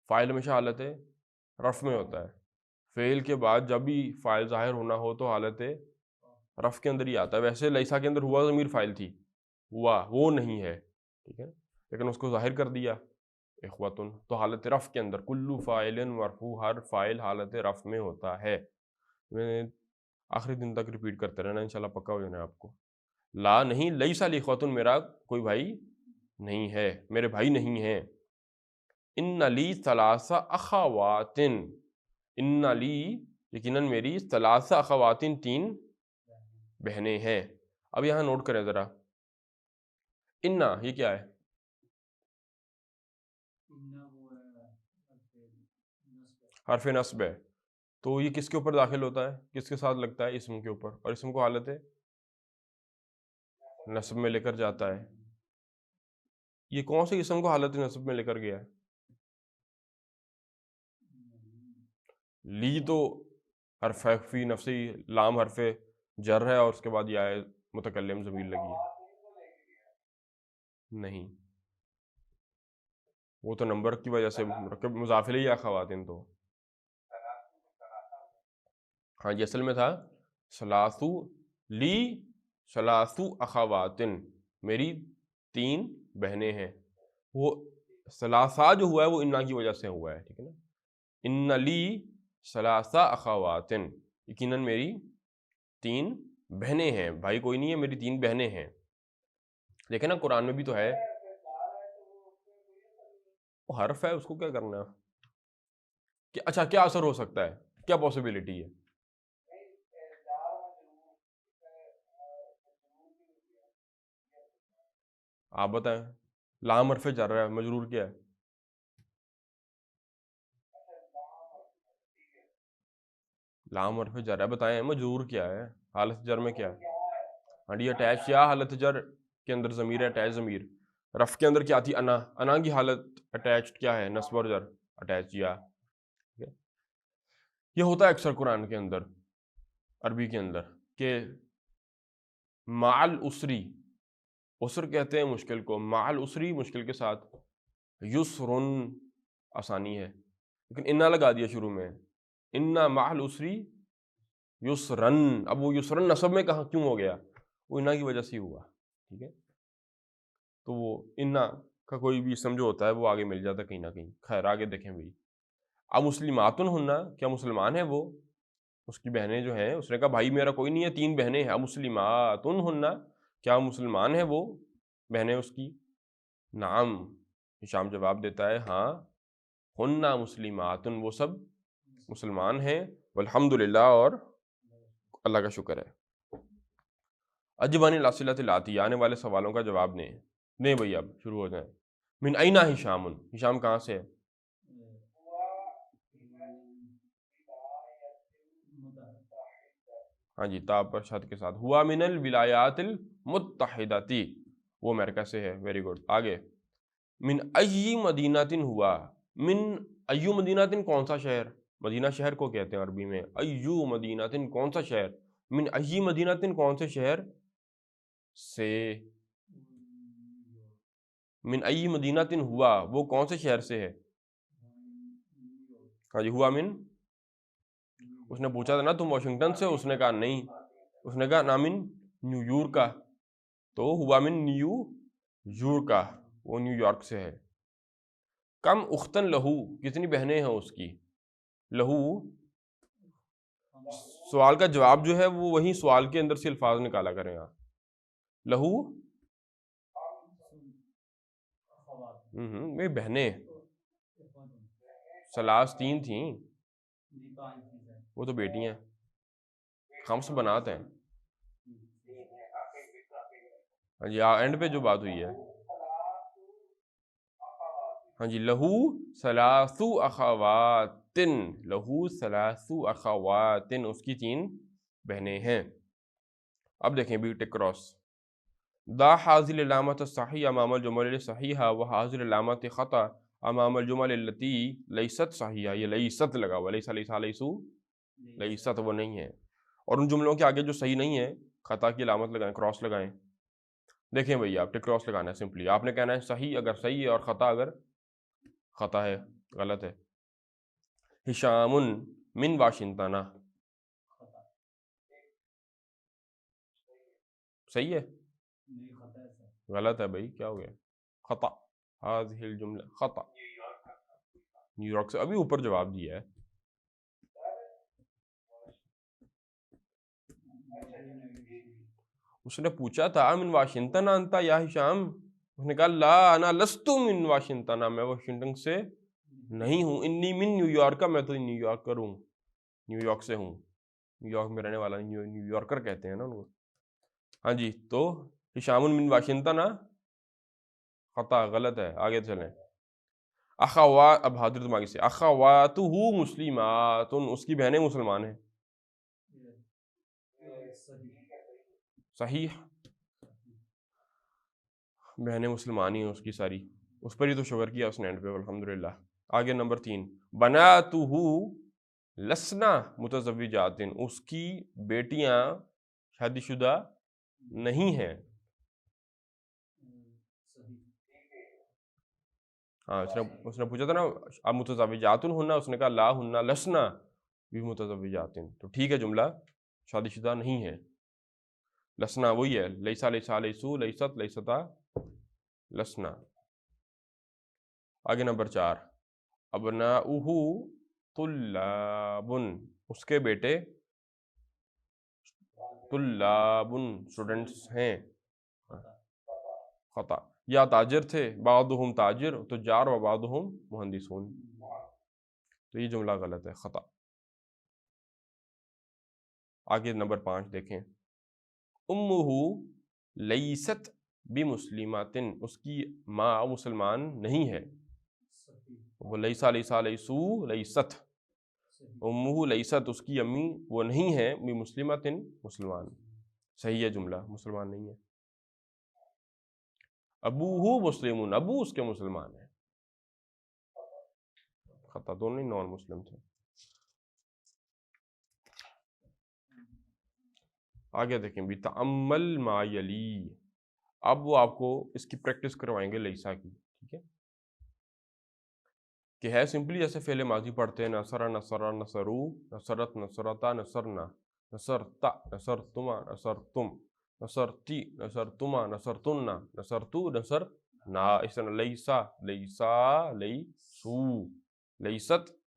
فاعل ہمیشہ حالت رفع میں ہوتا ہے. فعل کے بعد جب بھی فاعل ظاہر ہونا ہو تو حالت رفع کے اندر ہی آتا ہے. ویسے لیسا کے اندر ہوا ضمیر فاعل تھی، ہوا وہ نہیں ہے، ٹھیک ہے، لیکن اس کو ظاہر کر دیا اخوتن، تو حالت رفع کے اندر کلو فاعل مرفوع، ہر فاعل حالت رفع میں ہوتا ہے. میں آخری دن تک ریپیٹ کرتے رہنا، انشاءاللہ پکا ہو جانا ہے آپ کو. لا نہیں، لیسا لی اخوتن، میرا کوئی بھائی نہیں ہے، میرے بھائی نہیں ہیں. ان لی ثلاث اخوات، ان لی یقیناً میری ثلاث اخوات 3 بہنیں ہیں. اب یہاں نوٹ کریں ذرا، انا یہ کیا ہے؟ حرف نصب ہے، تو یہ کس کے اوپر داخل ہوتا ہے، کس کے ساتھ لگتا ہے؟ اسم کے اوپر، اور اسم کو حالت نصب میں لے کر جاتا ہے. یہ کون سے اسم کو حالت نصب میں لے کر گیا ہے؟ لی تو حرف فی نفسی، لام حرف جر ہے، اور اس کے بعد یا متکلم ضمیر لگی ہے. نہیں، وہ تو نمبر کی وجہ سے مرکب مضاف الیہ یا خواتین، تو ہاں جی اصل میں تھا ثلاثو لی ثلاثو اخواتن، میری 3 بہنیں ہیں. وہ ثلاثہ جو ہوا ہے وہ انا کی وجہ سے ہوا ہے، ٹھیک ہے نا. ان لی ثلاثہ اخواتن، یقیناً میری 3 بہنیں ہیں، بھائی کوئی نہیں ہے، میری 3 بہنیں ہیں. دیکھیں نا قرآن میں بھی تو ہے، وہ حرف ہے، اس کو کیا کرنا ہے کہ اچھا کیا اثر ہو سکتا ہے، کیا پاسبلٹی ہے؟ آپ بتائیں. لام حرف جر رہا ہے، مجرور کیا ہے؟ لام حرف جر ہے، بتائیں مجرور کیا ہے، حالت جر میں کیا ہے؟ ہاں جی اٹیچ یا حالت جر کے اندر ضمیر ہے، اٹیچ ضمیر. رف کے اندر کیا تھی؟ انا، انا کی حالت اٹیچ کیا ہے؟ نصب اور جر، اٹیچ یا. یہ ہوتا ہے اکثر قرآن کے اندر، عربی کے اندر، کہ معل اسری، اسر کہتے ہیں مشکل کو، معل اسری مشکل کے ساتھ، یسرن آسانی ہے، لیکن انا لگا دیا شروع میں، انا معل اسری یسرن. اب وہ یسرن نصب میں کہاں کیوں ہو گیا؟ وہ انا کی وجہ سے ہی ہوا، ٹھیک ہے. تو وہ انا کا کوئی بھی اسم جو ہوتا ہے وہ آگے مل جاتا ہے کہیں نہ کہیں. خیر آگے دیکھیں بھائی. امسلماتن ہننا، کیا مسلمان ہے وہ؟ اس کی بہنیں جو ہیں، اس نے کہا بھائی میرا کوئی نہیں ہے، 3 بہنیں ہیں، امسلماتن ہننا، کیا مسلمان ہے وہ بہنیں اس کی؟ نعم، ہشام جواب دیتا ہے ہاں، ہننا مسلماتن، وہ سب مسلمان ہیں، والحمدللہ، اور اللہ کا شکر ہے۔ اجبانی الاسئلۃ الاتی، آنے والے سوالوں کا جواب دیں بھئی، اب شروع ہو جائیں۔ من اینا ہشام، ہشام کہاں سے ہے؟ ہاں جی، تا پر شد کے ساتھ، ہوا من الولایات المتحدتی، وہ امریکہ سے ہے، ویری گڈ۔ آگے، من ای مدینہ ہوا، من ایو مدینہ، کون سا شہر؟ مدینہ شہر کو کہتے ہیں عربی میں، ایو مدینہ، کون سا شہر؟ من ای مدینہ، کون سے شہر سے؟ من ای مدینہ ہوا، وہ کون سے شہر سے ہے؟ ہاں جی، ہوا من، اس نے پوچھا تھا نا تم واشنگٹن سے، اس نے کہا نہیں، اس نے کہا نا من نیو یارک کا، تو ہوا من نیو یارک کا، وہ نیو یارک سے ہے۔ کم اختن لہو، کتنی بہنیں ہیں اس کی؟ لہو، سوال کا جواب جو ہے وہ وہی سوال کے اندر سے الفاظ نکالا کریں آپ۔ لہو میں بہنیں، سلاس 3 تھیں، وہ تو بیٹی ہیں، خمس بنات ہیں۔ ہاں جی، اینڈ پہ جو بات ہوئی ہے، ہاں جی، لہو ثلاثو اخواتن، لہو ثلاثو اخواتن، اس کی 3 بہنیں ہیں۔ اب دیکھیں بھی ٹک کراس، دا حاضل علامت الصحیح امام الجمل صحیحہ و حاضل علامت خطا امام الجمل التی لیست صحیحہ، یہ لیست لگا ہوا، لیسا لیسا لیسو، لیست وہ نہیں ہے، اور ان جملوں کے آگے جو صحیح نہیں ہے خطا کی علامت لگائیں، کراس لگائیں۔ دیکھیں بھئی، آپ ٹک کراس لگانا ہے، سمپلی آپ نے کہنا ہے صحیح اگر صحیح ہے، اور خطا اگر خطا ہے، غلط ہے۔ ہشام من واشنگٹن، صحیح ہے، غلط ہے بھائی، کیا ہو گیا؟ خطا، هذه الجملہ خطا، نیو یارک سے، ابھی اوپر جواب دیا ہے۔ اس نے پوچھا تھا من واشنگٹن انتا یا ہشام، اس نے کہا لا انا لست من واشنگٹن، میں واشنگٹن سے نہیں ہوں، انی من نیو یارک، میں تو نیو یارکر ہوں، نیو یارک سے ہوں، نیو یارک میں رہنے والا، نیو یارکر کہتے ہیں نا ان کو۔ ہاں جی، تو ہشام من واشنگٹن خطا، غلط ہے، آگے چلیں۔ اخوات، اب حاضر دماغی سے، اخواتہ مسلمات، اس کی بہنیں مسلمان ہیں، صحیح، بہنیں مسلمان ہی ہیں اس کی ساری، اس پر ہی تو شکر کیا اس نے اینڈ پہ، الحمدللہ۔ آگے نمبر 3، بناتہ لسنا متزوجات، اس کی بیٹیاں شادی شدہ نہیں ہیں، ہاں، اس نے پوچھا تھا نا اب متزوجات ہننا، اس نے کہا لا ہننا لسنا بھی متزوجات، تو ٹھیک ہے، جملہ شادی شدہ نہیں ہے، لسنا وہی ہے، لیسا لیسا لیسو لیست لیستا لسنا۔ آگے نمبر 4، ابناؤہ طلاب، اس کے بیٹے طلاب اسٹوڈنٹس ہیں، خطا، یا تاجر تھے، بعضهم تاجر تجار و بعضهم مہندسون، تو یہ جملہ غلط ہے، خطا۔ آگے نمبر 5 دیکھیں، امہ لیست بمسلمات، اس کی ماں مسلمان نہیں ہے، وہ لیسا لیسا لیسو لیست، امہ لیست، اس کی امی وہ نہیں ہے، بمسلمات، مسلمان، صحیح ہے جملہ، مسلمان نہیں ہے۔ ابوہ مسلمون، ابو اس کے مسلمان ہے، خطا، دونوں ہی نان مسلم تھے۔ آگے دیکھیں بھی، تأمل ما یلی، اب وہ آپ کو اس کی پریکٹس کروائیں گے لیسا کی، ٹھیک ہے، کہ ہے سمپلی جیسے فعل ماضی پڑھتے ہیں، نصر نصر نصرو، نصرت نصرتا نصرنا، نصرتا نصرتما نصرتم، نصرتی نصرتما نصرتنا، نصرتو نصرنا، اس طرح لیسا لیسا لیسو، لیست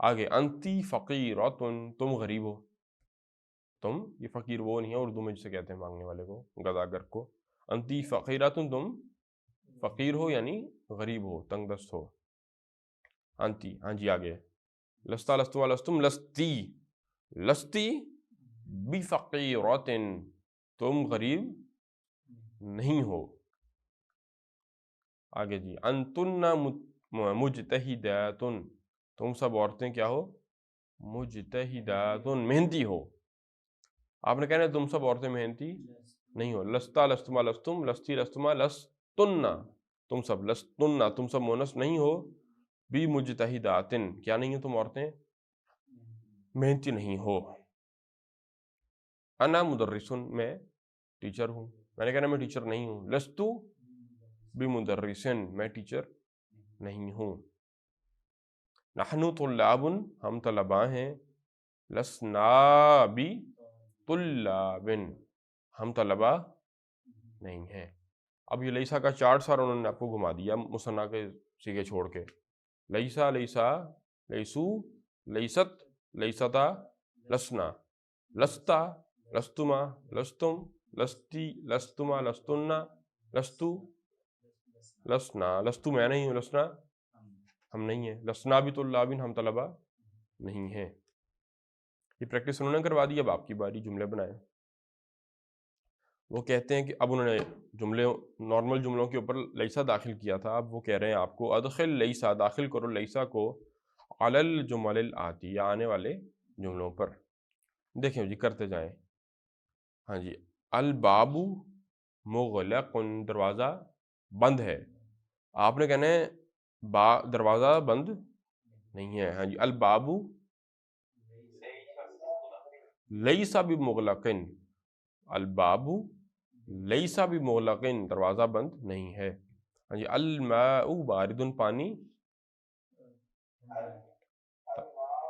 آگے انتی فقیرتن، تم غریب ہو. تم، یہ فقیر وہ نہیں ہے اردو میں جسے کہتے ہیں مانگنے والے کو، گداگر کو. انتی فقیرتن، تم فقیر ہو یعنی غریب ہو، تنگ دست ہو. انتی، ہاں جی آگے. لستا لستما لستم لستی، لستی بفقیرتن، تم غریب نہیں ہو. آگے جی انتن مجتہداتن، تم سب عورتیں کیا ہو؟ مجتہداتن، محنتی ہو. آپ نے کہنا ہے تم سب عورتیں محنتی نہیں ہو. لستا لستما لستم لستی لستما لستن، تم سب لستن، تم سب مونس نہیں ہو. بی مجتہداتن، کیا نہیں ہو تم عورتیں؟ محنتی نہیں ہو. انا مدرسن، میں ٹیچر ہوں. میں نے کہنا میں ٹیچر نہیں ہوں. لستو بمدرسن، میں ٹیچر نہیں ہوں. نحن طلاب، ہم طلباء ہیں. لسنا بطلاب، ہم طلباء نہیں ہیں. اب یہ لیسا کا چارٹ سارا انہوں نے آپ کو گھما دیا مثنیٰ کے صیغے چھوڑ کے. لیسا لیسا، لیسو لیست، لیستا لسنا، لستا لستما لستم، لستی لستما لستن، لستو لسنا، لستو میں نہیں ہوں، لسنا ہم نہیں ہیں. لسنا بطلاب، ہم طلباء نہیں ہیں. یہ پریکٹس انہوں نے کروا دی. اب آپ کی باری جملے بنائیں. وہ کہتے ہیں کہ اب انہوں نے جملے نارمل جملوں کے اوپر لیسا داخل کیا تھا، اب وہ کہہ رہے ہیں آپ کو ادخل لیسا، داخل کرو لیسا کو علی الجمل الآتی، آنے والے جملوں پر. دیکھیں جی کرتے جائیں. ہاں جی الباب مغلق، دروازہ بند ہے. آپ نے کہنا ہے دروازہ بند نہیں ہے. ہاں جی الباب لیسا بمغلق، الباب لیسا بمغلق، دروازہ بند نہیں ہے. ہاں جی الماء بارد، پانی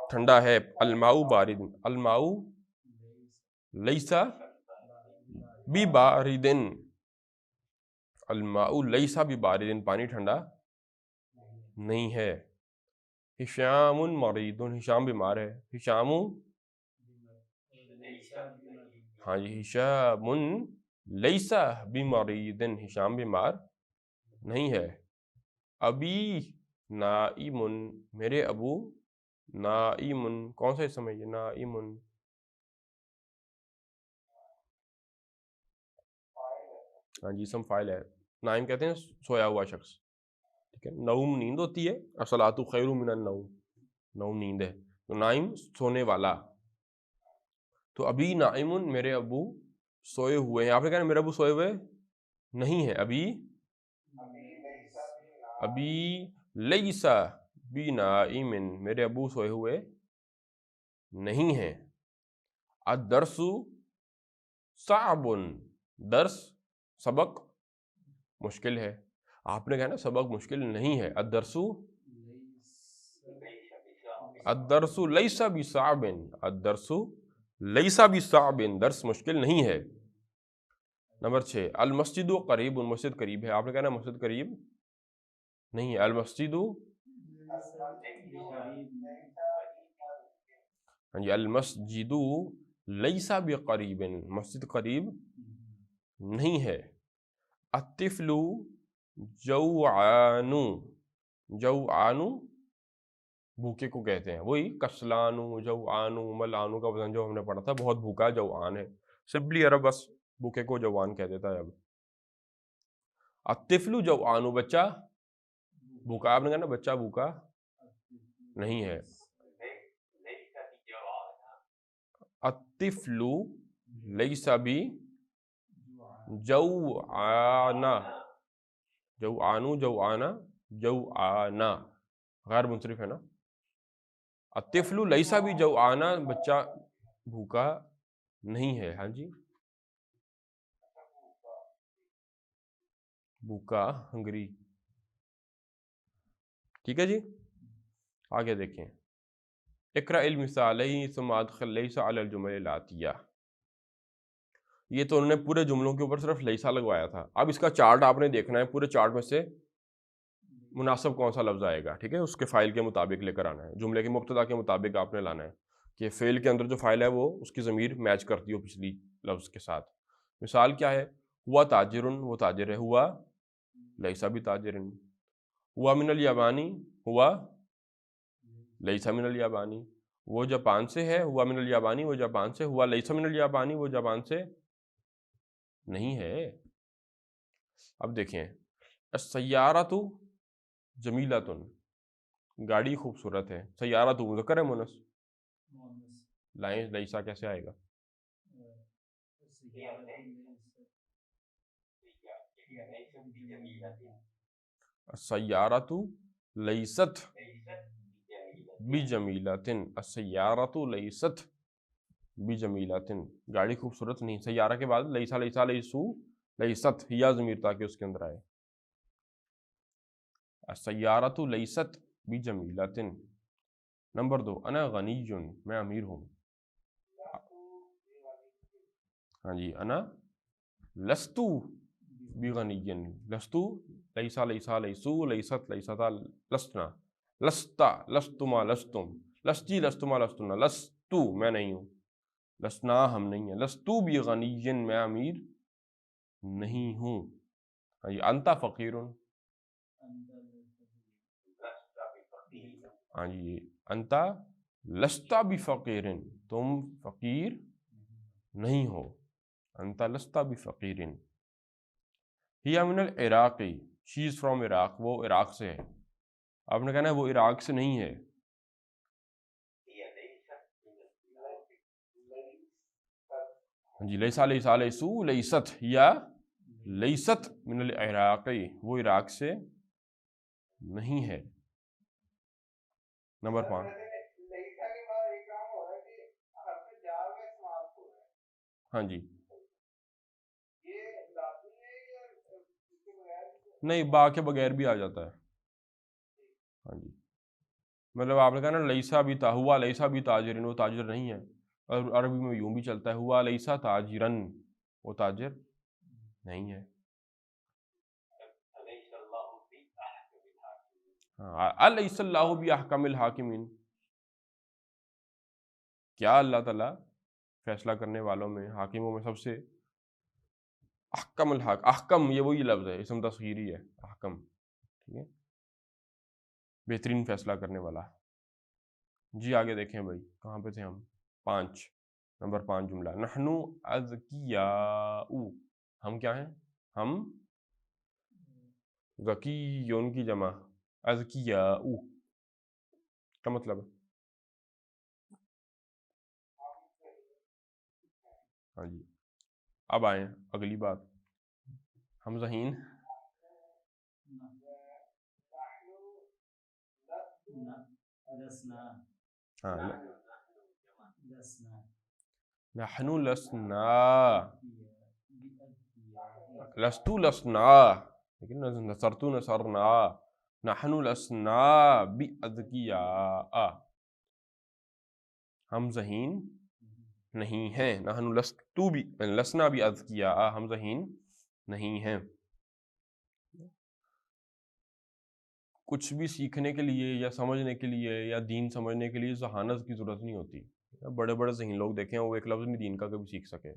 ٹھنڈا ہے. الماء بارد، الماء لیسا ببارد، الماء لیسا ببارد، پانی ٹھنڈا نہیں ہے. ہشام مریض، ہشام بیمار ہے. ہشام، ہاں جی ہشام لیسا بمریض، ہشام بیمار نہیں ہے. ابی نائم، میرے ابو نائم، کون سا اسم ہے یہ؟ نائم، ہاں جی اسم فاعل ہے. نائم کہتے ہیں سویا ہوا شخص، ٹھیک ہے. نوم نیند ہوتی ہے، الصلاۃ خیر من النوم، نوم نیند ہے، تو نائم سونے والا. تو ابھی نائم، میرے ابو سوئے ہوئے ہیں. آپ نے کہا میرے ابو سوئے ہوئے نہیں ہے. ابھی ابھی لیسا بنائم، میرے ابو سوئے ہوئے نہیں ہیں. الدرس صعب، درس سبق مشکل ہے. آپ نے کہا نا سبق مشکل نہیں ہے. الدرس الدرس لیسا بصعب، الدرس لیسا بصعب، درس مشکل نہیں ہے. نمبر 6 المسجد قریب، مسجد قریب ہے. آپ نے کہا نا مسجد قریب نہیں ہے. المسجد، ہاں جی المسجد لیسا بقریب، مسجد قریب نہیں ہے. الطفل جوعان، جوعان بھوکے کو کہتے ہیں. وہی کسلانو جوعانو ملانو کا وزن جو ہم نے پڑھا تھا، بہت بھوکا جوعان ہے. سمپلی عرب بس بھوکے کو جوعان کہہ دیتا ہے. اب الطفل جوعان، بچہ بھوکا. آپ نے کہا نا بچہ بھوکا نہیں ہے. الطفل لیسا بجوعان، جوعانو جوعانا جوعانا غیر منصرف ہے نا. الطفل لیسا بجوعانا، بچہ بھوکا نہیں ہے. ہاں جی بھوکا، ہنگری. ٹھیک ہے جی آگے دیکھیں. اقرأ المثالین ثم ادخل لیسا علی الجمل الآتیہ. یہ تو انہوں نے پورے جملوں کے اوپر صرف لیسا لگوایا تھا. اب اس کا چارٹ آپ نے دیکھنا ہے. پورے چارٹ میں سے مناسب کون سا لفظ آئے گا، ٹھیک ہے، اس کے فائل کے مطابق لے کر آنا ہے، جملے کے مبتدا کے مطابق آپ نے لانا ہے کہ فعل کے اندر جو فائل ہے وہ اس کی ضمیر میچ کرتی ہو پچھلی لفظ کے ساتھ۔ مثال کیا ہے، ہوا تاجرن، وہ تاجر ہے، ہوا لیسا بھی تاجرن، ہوا من الیابانی، ہوا لیسا من الیابانی، وہ جاپان سے ہے، ہوا من الیابانی، وہ جاپان سے، ہوا لیسا من الیابانی، وہ جاپان سے نہیں ہے۔ اب دیکھیں، السیارۃ جمیلۃ، گاڑی خوبصورت ہے، سیارۃ مذکر ہے مونس، لیسا کیسے آئے گا؟ السیارۃ لیست بجمیلۃ، السیارۃ لیست بجمیلۃ، گاڑی خوبصورت نہیں، سیارہ کے بعد لیسا لیسا لیسو لیست یا ضمیر تاکہ اس کے اندر آئے، السیارۃ لیست بجمیلۃ۔ نمبر 2، انا غنی، میں امیر ہوں، ہاں جی، انا لستو بغنی، لستو لیسا لیسا لیسو لیست لیستا لستنا، لستا لستما لستم، لستی لستما لستنا، لستو میں نہیں ہوں، لسنا ہم نہیں ہیں، لستو بغنی میں امیر نہیں ہوں، ہاں جی، انتا فقیر، ہاں جی، انتا لستا بفقیر، تم فقیر نہیں ہو، انتا لستا بفقیر۔ ہی من العراق، شی از فرام عراق، وہ عراق سے ہے، آپ نے کہنا ہے وہ عراق سے نہیں ہے، جی، لیسا لیسا لیسو لیست یا لیست من العراق، وہ عراق سے نہیں ہے۔ نمبر 5، ہاں جی، نہیں، با کے بغیر بھی آ جاتا ہے، ہاں جی، مطلب آپ نے کہا نا لیسا بھی ہوا لیسا بھی تاجرن، وہ تاجر نہیں ہے، اور عربی میں یوں بھی چلتا ہے، ہوا لیسا تاجرن، وہ تاجر نہیں ہے، ہاں، الیس اللہ باحکم الحاکمین، کیا اللہ تعالیٰ فیصلہ کرنے والوں میں، حاکموں میں سب سے احکم احکم، یہ وہی لفظ ہے، اسم تصغیری ہے، احکم، ٹھیک ہے، بہترین فیصلہ کرنے والا۔ جی آگے دیکھیں بھائی، کہاں پہ تھے ہم؟ 5، نمبر 5 جملہ، نحنو اذکیاء، ہم کیا ہیں؟ ہم ذکیون کی جمع، اذکیاء کا مطلب ہے، ہاں جی، اب آئیں اگلی بات، ہم ذہین، ہاں، نحنو لسنا، لستو لسنا، لیکن نصرتو نصرنا، نحنو لسنا باذکیاء، ہم ذہین نہیں ہیں، نحنو لستو لسنا باذکیاء، ہم ذہین نہیں ہیں۔ کچھ بھی سیکھنے کے لیے یا سمجھنے کے لیے یا دین سمجھنے کے لیے ذہانت کی ضرورت نہیں ہوتی، بڑے بڑے ذہین لوگ دیکھیں وہ ایک لفظ نہیں دین کا کبھی سیکھ سکے،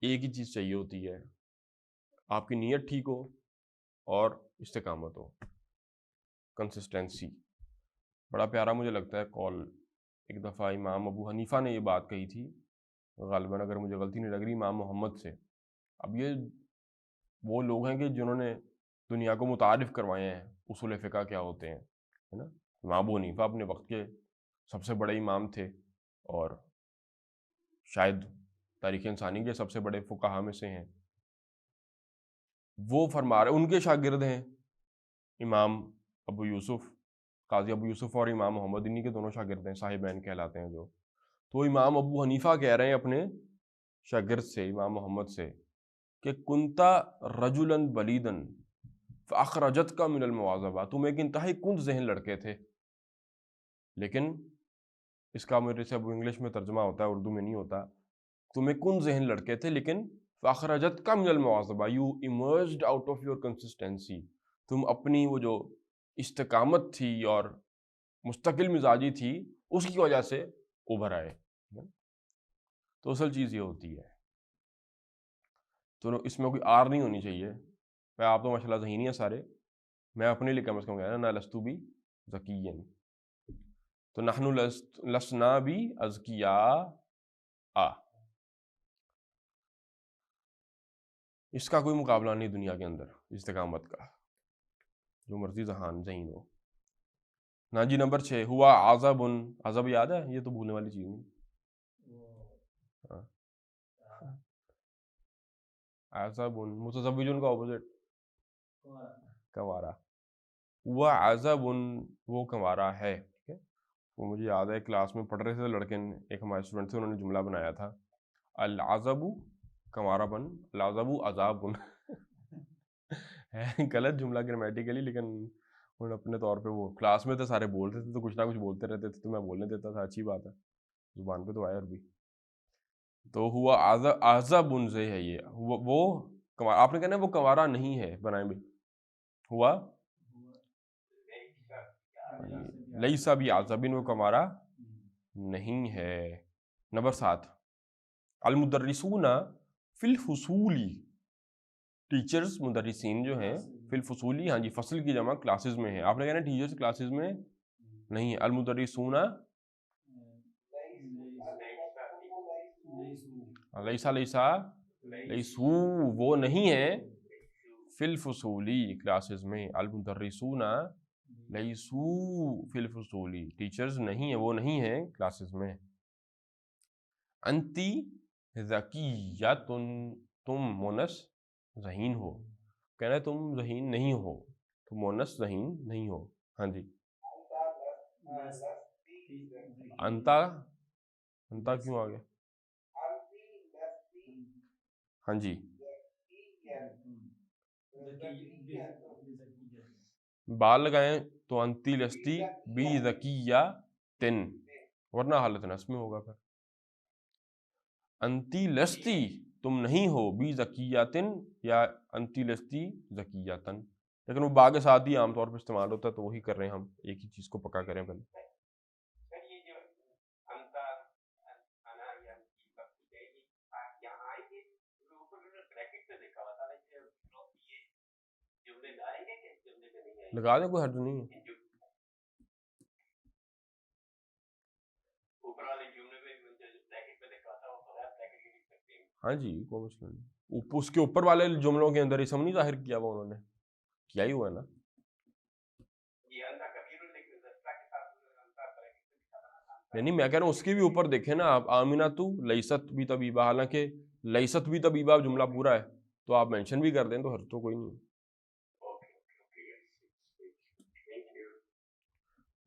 ایک ہی چیز چاہیے ہوتی ہے، آپ کی نیت ٹھیک ہو اور استقامت ہو، کنسسٹنسی۔ بڑا پیارا مجھے لگتا ہے کال، ایک دفعہ امام ابو حنیفہ نے یہ بات کہی تھی، غالباً اگر مجھے غلطی نہیں لگ رہی امام محمد سے، اب یہ وہ لوگ ہیں کہ جنہوں نے دنیا کو متعارف کروائے ہیں اصول فقہ کیا ہوتے ہیں، ہے نا، امام ابو حنیفہ اپنے وقت کے سب سے بڑے امام تھے، اور شاید تاریخ انسانی کے سب سے بڑے فقہا میں سے ہیں، وہ فرما رہے، ان کے شاگرد ہیں امام ابو یوسف، قاضی ابو یوسف، اور امام محمد، انہی کے دونوں شاگرد ہیں، صاحبین کہلاتے ہیں جو، تو امام ابو حنیفہ کہہ رہے ہیں اپنے شاگرد سے، امام محمد سے، کہ کنتا رجلاً بلیدن فاخرجت کا من المواظبہ، تم ایک انتہائی کند ذہن لڑکے تھے، لیکن اس کا میرے سے اب انگلش میں ترجمہ ہوتا ہے، اردو میں نہیں ہوتا، تم ایک کند ذہن لڑکے تھے، لیکن فاخرجت کا من المواظبہ، you emerged out of your consistency, تم اپنی وہ جو استقامت تھی اور مستقل مزاجی تھی اس کی وجہ سے ابھر آئے. تو اصل چیز یہ ہوتی ہے. تو اس میں کوئی آر نہیں ہونی چاہیے. میں آپ تو ماشاء اللہ ذہینی ہیں سارے, میں اپنے لیے کم از کم کہہ رہا نہ لستو بھی ذکین. تو نحن لسنا بھی ازکیاء. اس کا کوئی مقابلہ نہیں دنیا کے اندر استقامت کا, جو مرضی ذہین ہو. نا جی نمبر 6 ہوا عذب. عذب یاد ہے؟ یہ تو بھولنے والی چیز نہیں. عذب متزوج کا اپوزٹ کنوارا. ہوا عذب وہ کنوارا ہے. وہ مجھے یاد ہے کلاس میں پڑھ رہے تھے لڑکے, ایک ہمارے اسٹوڈنٹ تھے, انہوں نے جملہ بنایا تھا العذب کنوارا بن العذب عذاب بن. غلط جملہ گرامیٹیکلی, لیکن انہوں نے اپنے طور پہ, وہ کلاس میں تھے سارے بولتے تھے تو کچھ نہ کچھ بولتے رہتے تھے تو میں بولنے دیتا تھا. اچھی بات ہے, زبان پہ تو آیا عربی. تو ہوا عذب سے ہے یہ وہ کنوارا. آپ نے کہنا وہ کنوارا نہیں ہے, بنائیں بھی ہوا لیسا بھی عذبن, وہ کنوارا نہیں ہے. نمبر 7 المدرسون فی الفصولی. ٹیچرز مدرسین جو ہیں فی الفصولی, ہاں جی فصل کی جمع کلاسز میں ہے. آپ نے کہنا ٹیچرز کلاسز میں نہیں ہے. المدرسون لیسا لیسو وہ نہیں ہے فی الفصولی کلاسز میں. المدرسون لیسو فی الفصولی, ٹیچرز نہیں ہے, وہ نہیں ہے کلاسز میں. انتی ذکیۃن, تم مونس ذہین ہو. کہنا ہے تم ذہین نہیں ہو, تم مونس ذہین نہیں ہو. ہاں جی انتا, انتا کیوں آ گیا؟ ہاں جی بال لگائیں تو انتی لستی بی ذکیۃن, ورنہ حالت نصب میں ہوگا. پھر انتی لستی تم نہیں ہو بی ذکیۃن یا انتی لستی ذکیۃن, لیکن وہ با کے ساتھ ہی عام طور پر استعمال ہوتا ہے, تو وہی کر رہے ہیں ہم, ایک ہی چیز کو پکا کریں پہلے. لگا دیں, کوئی حرج نہیں ہے. ہاں جی کوئی مسئلہ نہیں. اس کے اوپر والے جملوں کے اندر اسم نہیں ظاہر کیا ہوا انہوں نے, کیا ہی ہوا ہے نا. نہیں میں کہہ رہا ہوں اس کے بھی اوپر دیکھیں نا آپ, آمنہ لیست بھی طبیبہ, حالانکہ لیست بھی طبیبہ جملہ پورا ہے, تو آپ مینشن بھی کر دیں تو حرج تو کوئی نہیں.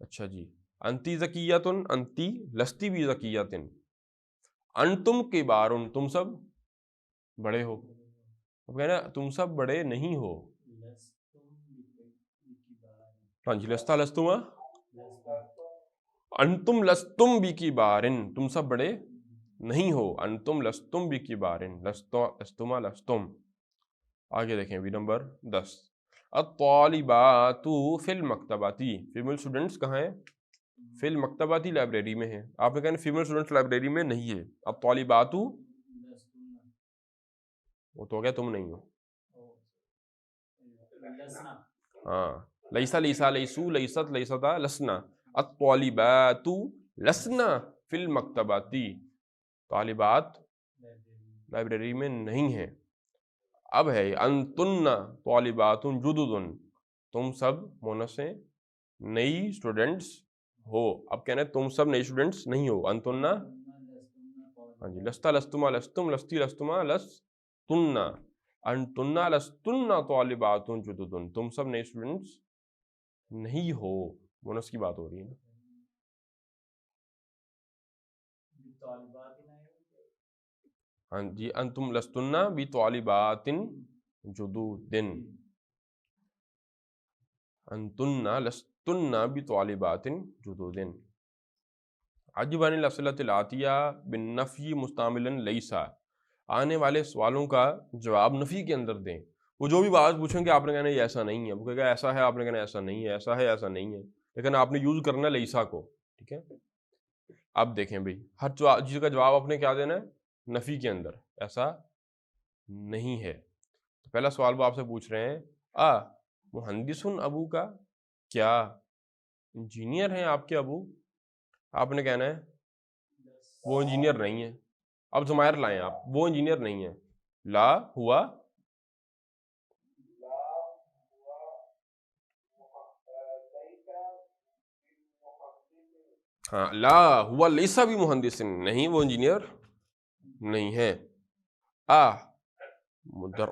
اچھا جی انتی ذکیۃن انتی لستی بھی ذکیۃن. انتم کبارن, تم سب بڑے ہو. اب کہنا تم سب بڑے نہیں ہو. ہاں جی لستا لستما, انتم لستم بی کی بارن, تم سب بڑے نہیں ہو. انتم لستم بی کی بارن, لستما لستم. آگے دیکھیں بھی نمبر 10 الطالبات فی المکتباتی. فیمیل اسٹوڈنٹس کہاں ہیں؟ فی المکتباتی لائبریری میں ہیں. آپ نے کہنا فیمیل اسٹوڈنٹس لائبریری میں نہیں ہے. الطالبات وہ تو کیا تم نہیں ہو. ہاں لیسا لیسا لیسو لیست لیستا لسنا. الطالبات لسنا فی المکتباتی, طالبات لائبریری میں نہیں ہیں. اب ہے انتن طالبات جدد, تم سب مونس ہیں, نئی اسٹوڈنٹس ہو. اب کہنا ہے تم سب نئی اسٹوڈنٹس نہیں ہو. انتن, ہاں جی لستا لستما لستم لستی لستما لستن. انتن لستن طالبات جدد, تم سب نئے اسٹوڈنٹس نہیں ہو. مونس کی بات ہو رہی ہے نا. ہاں جی انتم لستن بطالبات جدود, انتن لستن بطالبات جدود. عجب عن الاسئلۃ الآتیہ بالنفی مستعملا لیسا, آنے والے سوالوں کا جواب نفی کے اندر دیں. وہ جو بھی بات پوچھیں گے آپ نے کہنا یہ ایسا نہیں ہے، وہ کہے گا ایسا ہے، آپ نے کہنا ایسا نہیں ہے، ایسا ہے ایسا نہیں ہے، لیکن آپ نے یوز کرنا ہے لیسا کو، ٹھیک ہے. اب دیکھیں بھائی ہر چیز کا جواب آپ نے کیا دینا ہے؟ نفی کے اندر، ایسا نہیں ہے. تو پہلا سوال وہ آپ سے پوچھ رہے ہیں مہندس ابو کا، کیا انجینئر ہیں آپ کے ابو؟ آپ نے کہنا ہے وہ انجینئر نہیں ہے. اب ضمائر لائیں آپ، وہ انجینئر نہیں ہے. لا ہوا، ہاں لا ہوا لیسا بھی مہندس، نہیں وہ انجینئر نہیں ہے. مدر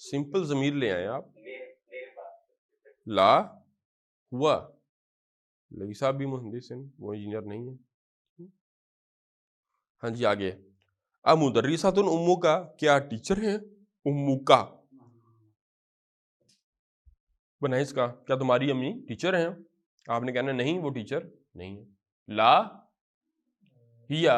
سمپل ضمیر لے آئے آپ. لا ہوا لیسا بھی مہندس، وہ انجینئر نہیں ہے. ہاں جی آگے. مدرسۃ امو کا، کیا ٹیچر ہیں امو کا؟ بنائے اس کا، کیا تمہاری امی ٹیچر ہیں؟ آپ نے کہنا نہیں وہ ٹیچر نہیں ہے. لا ہیا،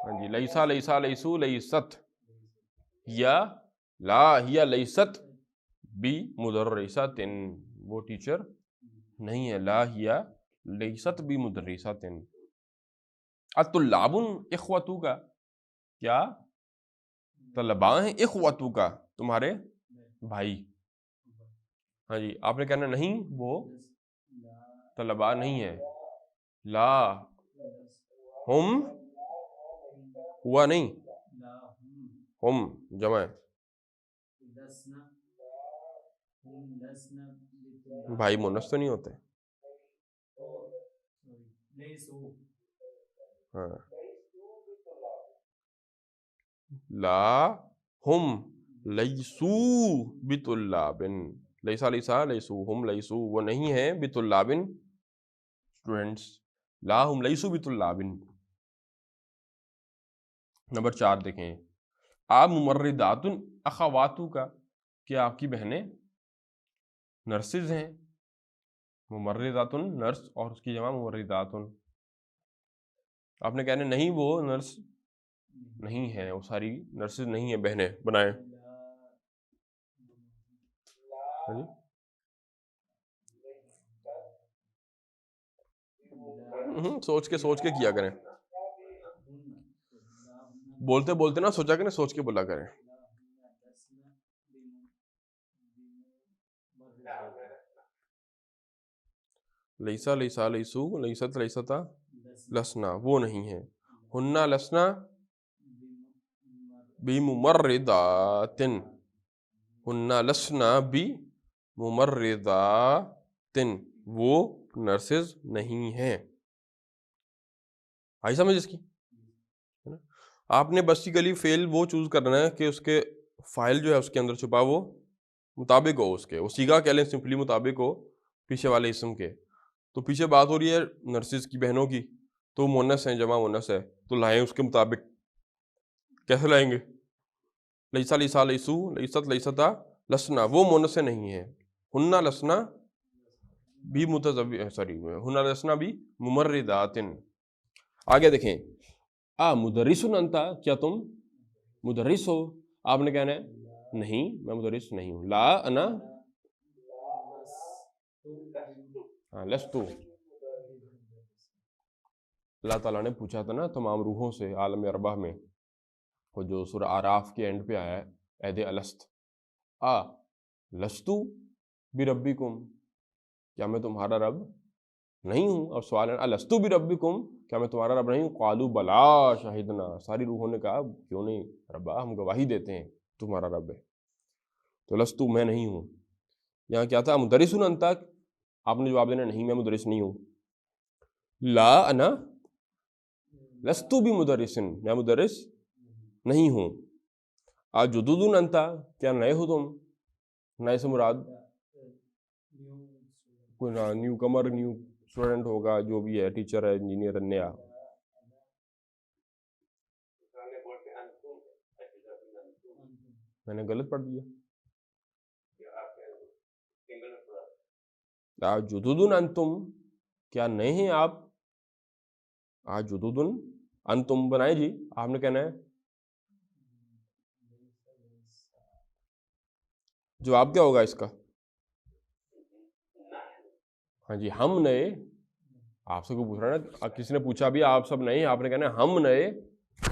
ہاں جی لیسا لیسا لیسو لیست، یا لا ہیا لیست بی مدرسۃ، وہ ٹیچر نہیں ہے. لا ہیا لیست بی مدرسۃ. الطلاب اخوتو کا، کیا طلباء ہیں اخوتو کا، تمہارے بھائی؟ ہاں جی آپ نے کہنا نہیں وہ طلباء نہیں ہے. لا ہم ہوا نہیں، ہم جمع ہے، بھائی مونس تو نہیں ہوتے. ہاں لا ہم لیسو بطلاب، لیسا لیسا لیسو ہم لیسو، وہ نہیں ہے بطلاب اسٹوڈنٹس. لا ہم لیسو بطلاب. نمبر 4 دیکھیں. ممرضات اخواتو کا، کیا آپ کی بہنیں نرسز ہیں؟ ممرضات نرس، اور اس کی جمع ممرضات. آپ نے کہنا نہیں وہ نرس نہیں ہے، وہ ساری نرسز نہیں ہیں بہنیں. بنائیں. سوچ کے کیا کریں، بولتے بولتے نا سوچا کریں، سوچ کے بولا کریں. لیسا لیسا لیسو لیست لیستا لسنا، وہ نہیں ہے. ہننا لسنا بممرضات، ہننا لسنا بممرضات، وہ نرسز نہیں ہیں. آئی سمجھ اس کی؟ آپ نے بیسیکلی فیل وہ چوز کرنا ہے کہ اس کے فائل جو ہے اس کے اندر چھپا وہ مطابق ہو اس کے، وہ سیگا کہہ لیں سمپلی مطابق ہو پیچھے والے اسم کے. تو پیچھے بات ہو رہی ہے نرسز کی بہنوں کی، تو مونس ہیں، جمع مونس ہے، تو لائیں اس کے مطابق. کیسے لائیں گے؟ لیسا لیسا لیسو لیست لیستا لسنا، وہ مونس نہیں ہے. ہننا لسنا بھی ہننا لسنا بھی ممرضات. آگے دیکھیں. مدرس انتا، کیا تم مدرس ہو؟ آپ نے کہنا ہے نہیں میں مدرس نہیں ہوں. لا انا لستو. اللہ تعالیٰ نے پوچھا تھا نا تمام روحوں سے عالم ارواح میں، وہ جو سورہ آراف کے اینڈ پہ آیا ہے، عہد الست لستو بربکم، کیا میں تمہارا رب نہیں ہوں؟ اب سوال ہے الستو بربکم، کیا میں تمہارا رب نہیں ہوں؟ قالوا بلا شہدنا، ساری روحوں نے کہا کیوں نہیں ربا، ہم گواہی دیتے ہیں تمہارا رب ہے. تو لستو میں نہیں ہوں. یہاں کیا تھا؟ مدرس انتا، آپ نے جواب دینا نہیں میں مدرس نہیں ہوں. لا انا لستو بمدرس، میں مدرس نہیں ہوں. جدود انتا، کیا نئے ہو تم؟ نئے سے مراد کوئی نیو کمر، نیو اسٹوڈنٹ ہوگا، جو بھی ہے ٹیچر ہے انجینئر نیا. میں نے غلط پڑھ دیا. جدودن انتم، کیا نئے ہیں آپ؟ جدودن انتم بنائیں جی، آپ نے کہنا ہے جواب کیا ہوگا اس کا؟ ہاں جی، ہم نئے، آپ سے کوئی پوچھ رہا ہے نا، کسی نے پوچھا بھی آپ سب نئے ہیں، آپ نے کہنا ہے ہم نئے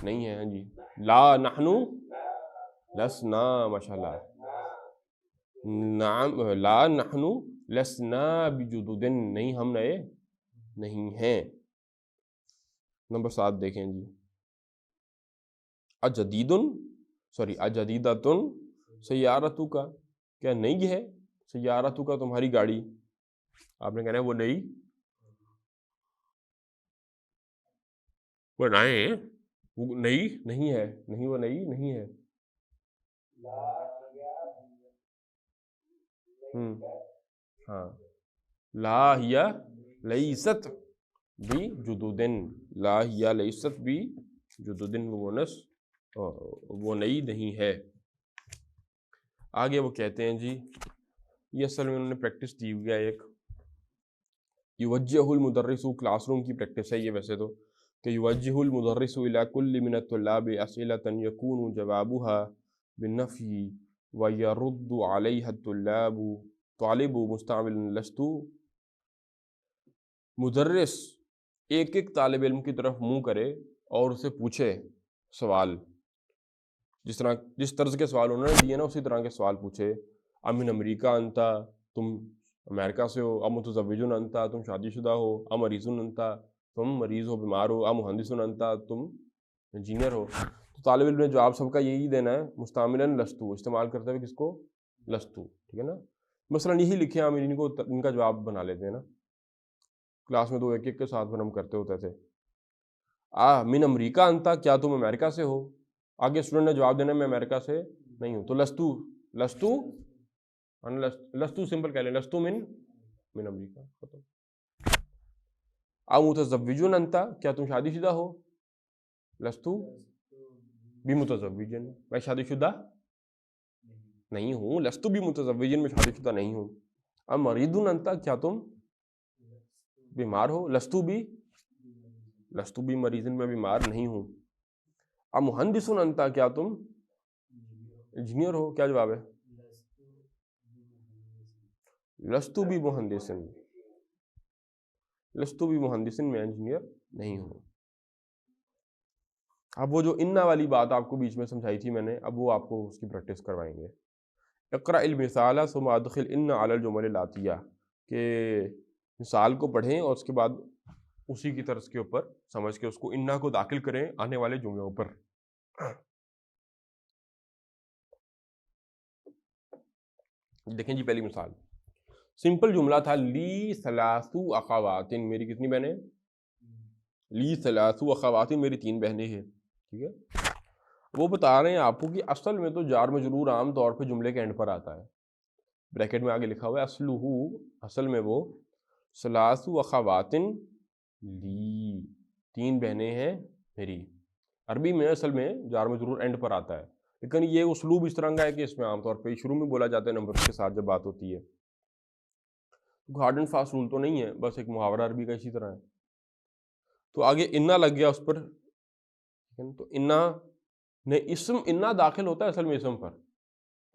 نہیں ہیں. ہاں جی، لا نحنو لسنا، ماشاء اللہ. نعم، لا نحنو لسنا بجدد، نہیں ہم نئے نہیں ہیں. نمبر 7 دیکھیں جی، اجدیدتن سیارتو کا، کیا نئی ہے سیارتو کا تمہاری گاڑی؟ آپ نے کہنا ہے وہ نئی، وہ نئے، وہ نئی نہیں ہے، نہیں وہ نئی نہیں ہے. ہاں، لا ہی لیست بی جدودن، لا ہی لیست بی جدودن، وہ نئی نہیں ہے. آگے وہ کہتے ہیں جی، یہ اصل میں انہوں نے پریکٹس دی ہوئی ہے ایک، یوجہ المدرس، کلاس روم کی پریکٹس ہے یہ ویسے تو، کہ یوجہ المدرس الی کل من الطلاب اسئلۃ یکون جوابها بالنفی ویرد علیہ الطلاب طالب مستعمل لست. مدرس ایک ایک طالب علم کی طرف منہ کرے اور اسے پوچھے سوال، جس طرز کے سوال انہوں نے دیے نا اسی طرح کے سوال پوچھے. امن امریکہ انتا، تم امریکہ سے ہو. ام متزوجن انتا، تم شادی شدہ ہو. ام مریضن انتا، تم مریض ہو بیمار ہو. ام مہندسن انتا، تم انجینئر ہو. تو طالب علم نے جواب سب کا یہی دینا ہے، مستعملاً لستو، استعمال کرتے ہوئے کس کو؟ لستو، ٹھیک ہے نا. مثلاً یہی لکھے، ہم ان کا جواب بنا لیتے ہیں نا، کلاس میں تو ایک ایک کے ساتھ ہم کرتے ہوتے تھے. من امریکہ انتا، کیا تم امریکہ سے ہو؟ آگے اسٹوڈنٹ نے جواب دینا ہے میں امریکہ سے نہیں ہوں، تو لستو سمپل کہہ لیں، لستو من امریکہ، ختم. متزوجن انتا، کیا تم شادی شدہ ہو؟ لستو بمتزوجن، میں شادی شدہ نہیں ہوں. لستو بمتزوجن، میں شادی شدہ نہیں ہوں. ام مریضن انتا، کیا تم بیمار ہو؟ لستو بھی مریضن، میں بیمار نہیں ہوں. ام مہندسن انتا، کیا تم انجینئر ہو؟ کیا جواب ہے؟ لستو بھی مہندسن، میں انجینئر نہیں ہوں. اب وہ جو انا والی بات آپ کو بیچ میں سمجھائی تھی میں نے، اب وہ آپ کو اس کی پریکٹس کروائیں گے. اقرأ المثال ثم ادخل ان علی الجمل الاتیہ، کہ مثال کو پڑھیں اور اس کے بعد اسی کی طرز کے اوپر سمجھ کے اس کو انا کو داخل کریں آنے والے جملوں پر. دیکھیں جی، پہلی مثال سمپل جملہ تھا، لی ثلاث اخوات، میری کتنی بہنیں؟ لی ثلاث اخوات، میری 3 بہنیں ہیں. ٹھیک ہے، وہ بتا رہے ہیں آپ کو کہ اصل میں تو جار مجرور عام طور پہ جملے کے اینڈ پر آتا ہے. بریکٹ میں آگے لکھا ہوا ہے اصلہ، اصل میں وہ ثلاث اخوات لی، 3 بہنیں ہیں میری. عربی میں اصل میں جار مجرور اینڈ پر آتا ہے، لیکن یہ اسلوب اس طرح کا ہے کہ اس میں عام طور پہ شروع میں بولا جاتا ہے نمبر کے ساتھ جب بات ہوتی ہے. ہارڈ اینڈ فاسٹ رول تو نہیں ہے، بس ایک محاورہ عربی کا اسی طرح ہے. تو آگے انا لگ گیا اس پر، تو انا نے اسم، انا داخل ہوتا ہے اصل میں اسم پر،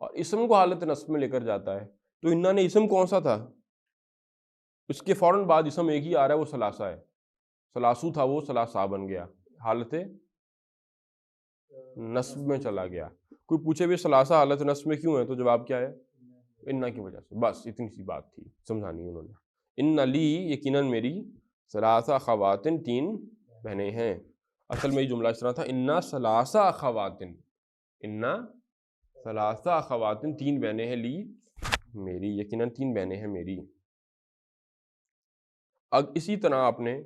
اور اسم کو حالت نصب میں لے کر جاتا ہے. تو انا نے اسم کون سا تھا؟ اس کے فوراً بعد اسم ایک ہی آ رہا ہے، وہ ثلاثہ ہے. ثلاثو تھا، وہ ثلاثہ بن گیا، حالت نصب میں چلا گیا. کوئی پوچھے بھی ثلاثہ حالت نصب میں کیوں ہے، تو جواب کیا ہے؟ انا کی وجہ سے. بس اتنی سی بات تھی سمجھانی انہوں نے. ان لی، یقیناً میری، ثلاثہ خواتین، 3 بہنیں ہیں. اصل میں یہ جملہ اس طرح تھا، انا ثلاثہ خواتین، انا ثلاثہ خواتین، 3 بہنیں ہیں، لی میری، یقیناً 3 بہنیں ہیں میری. اب اسی طرح آپ نے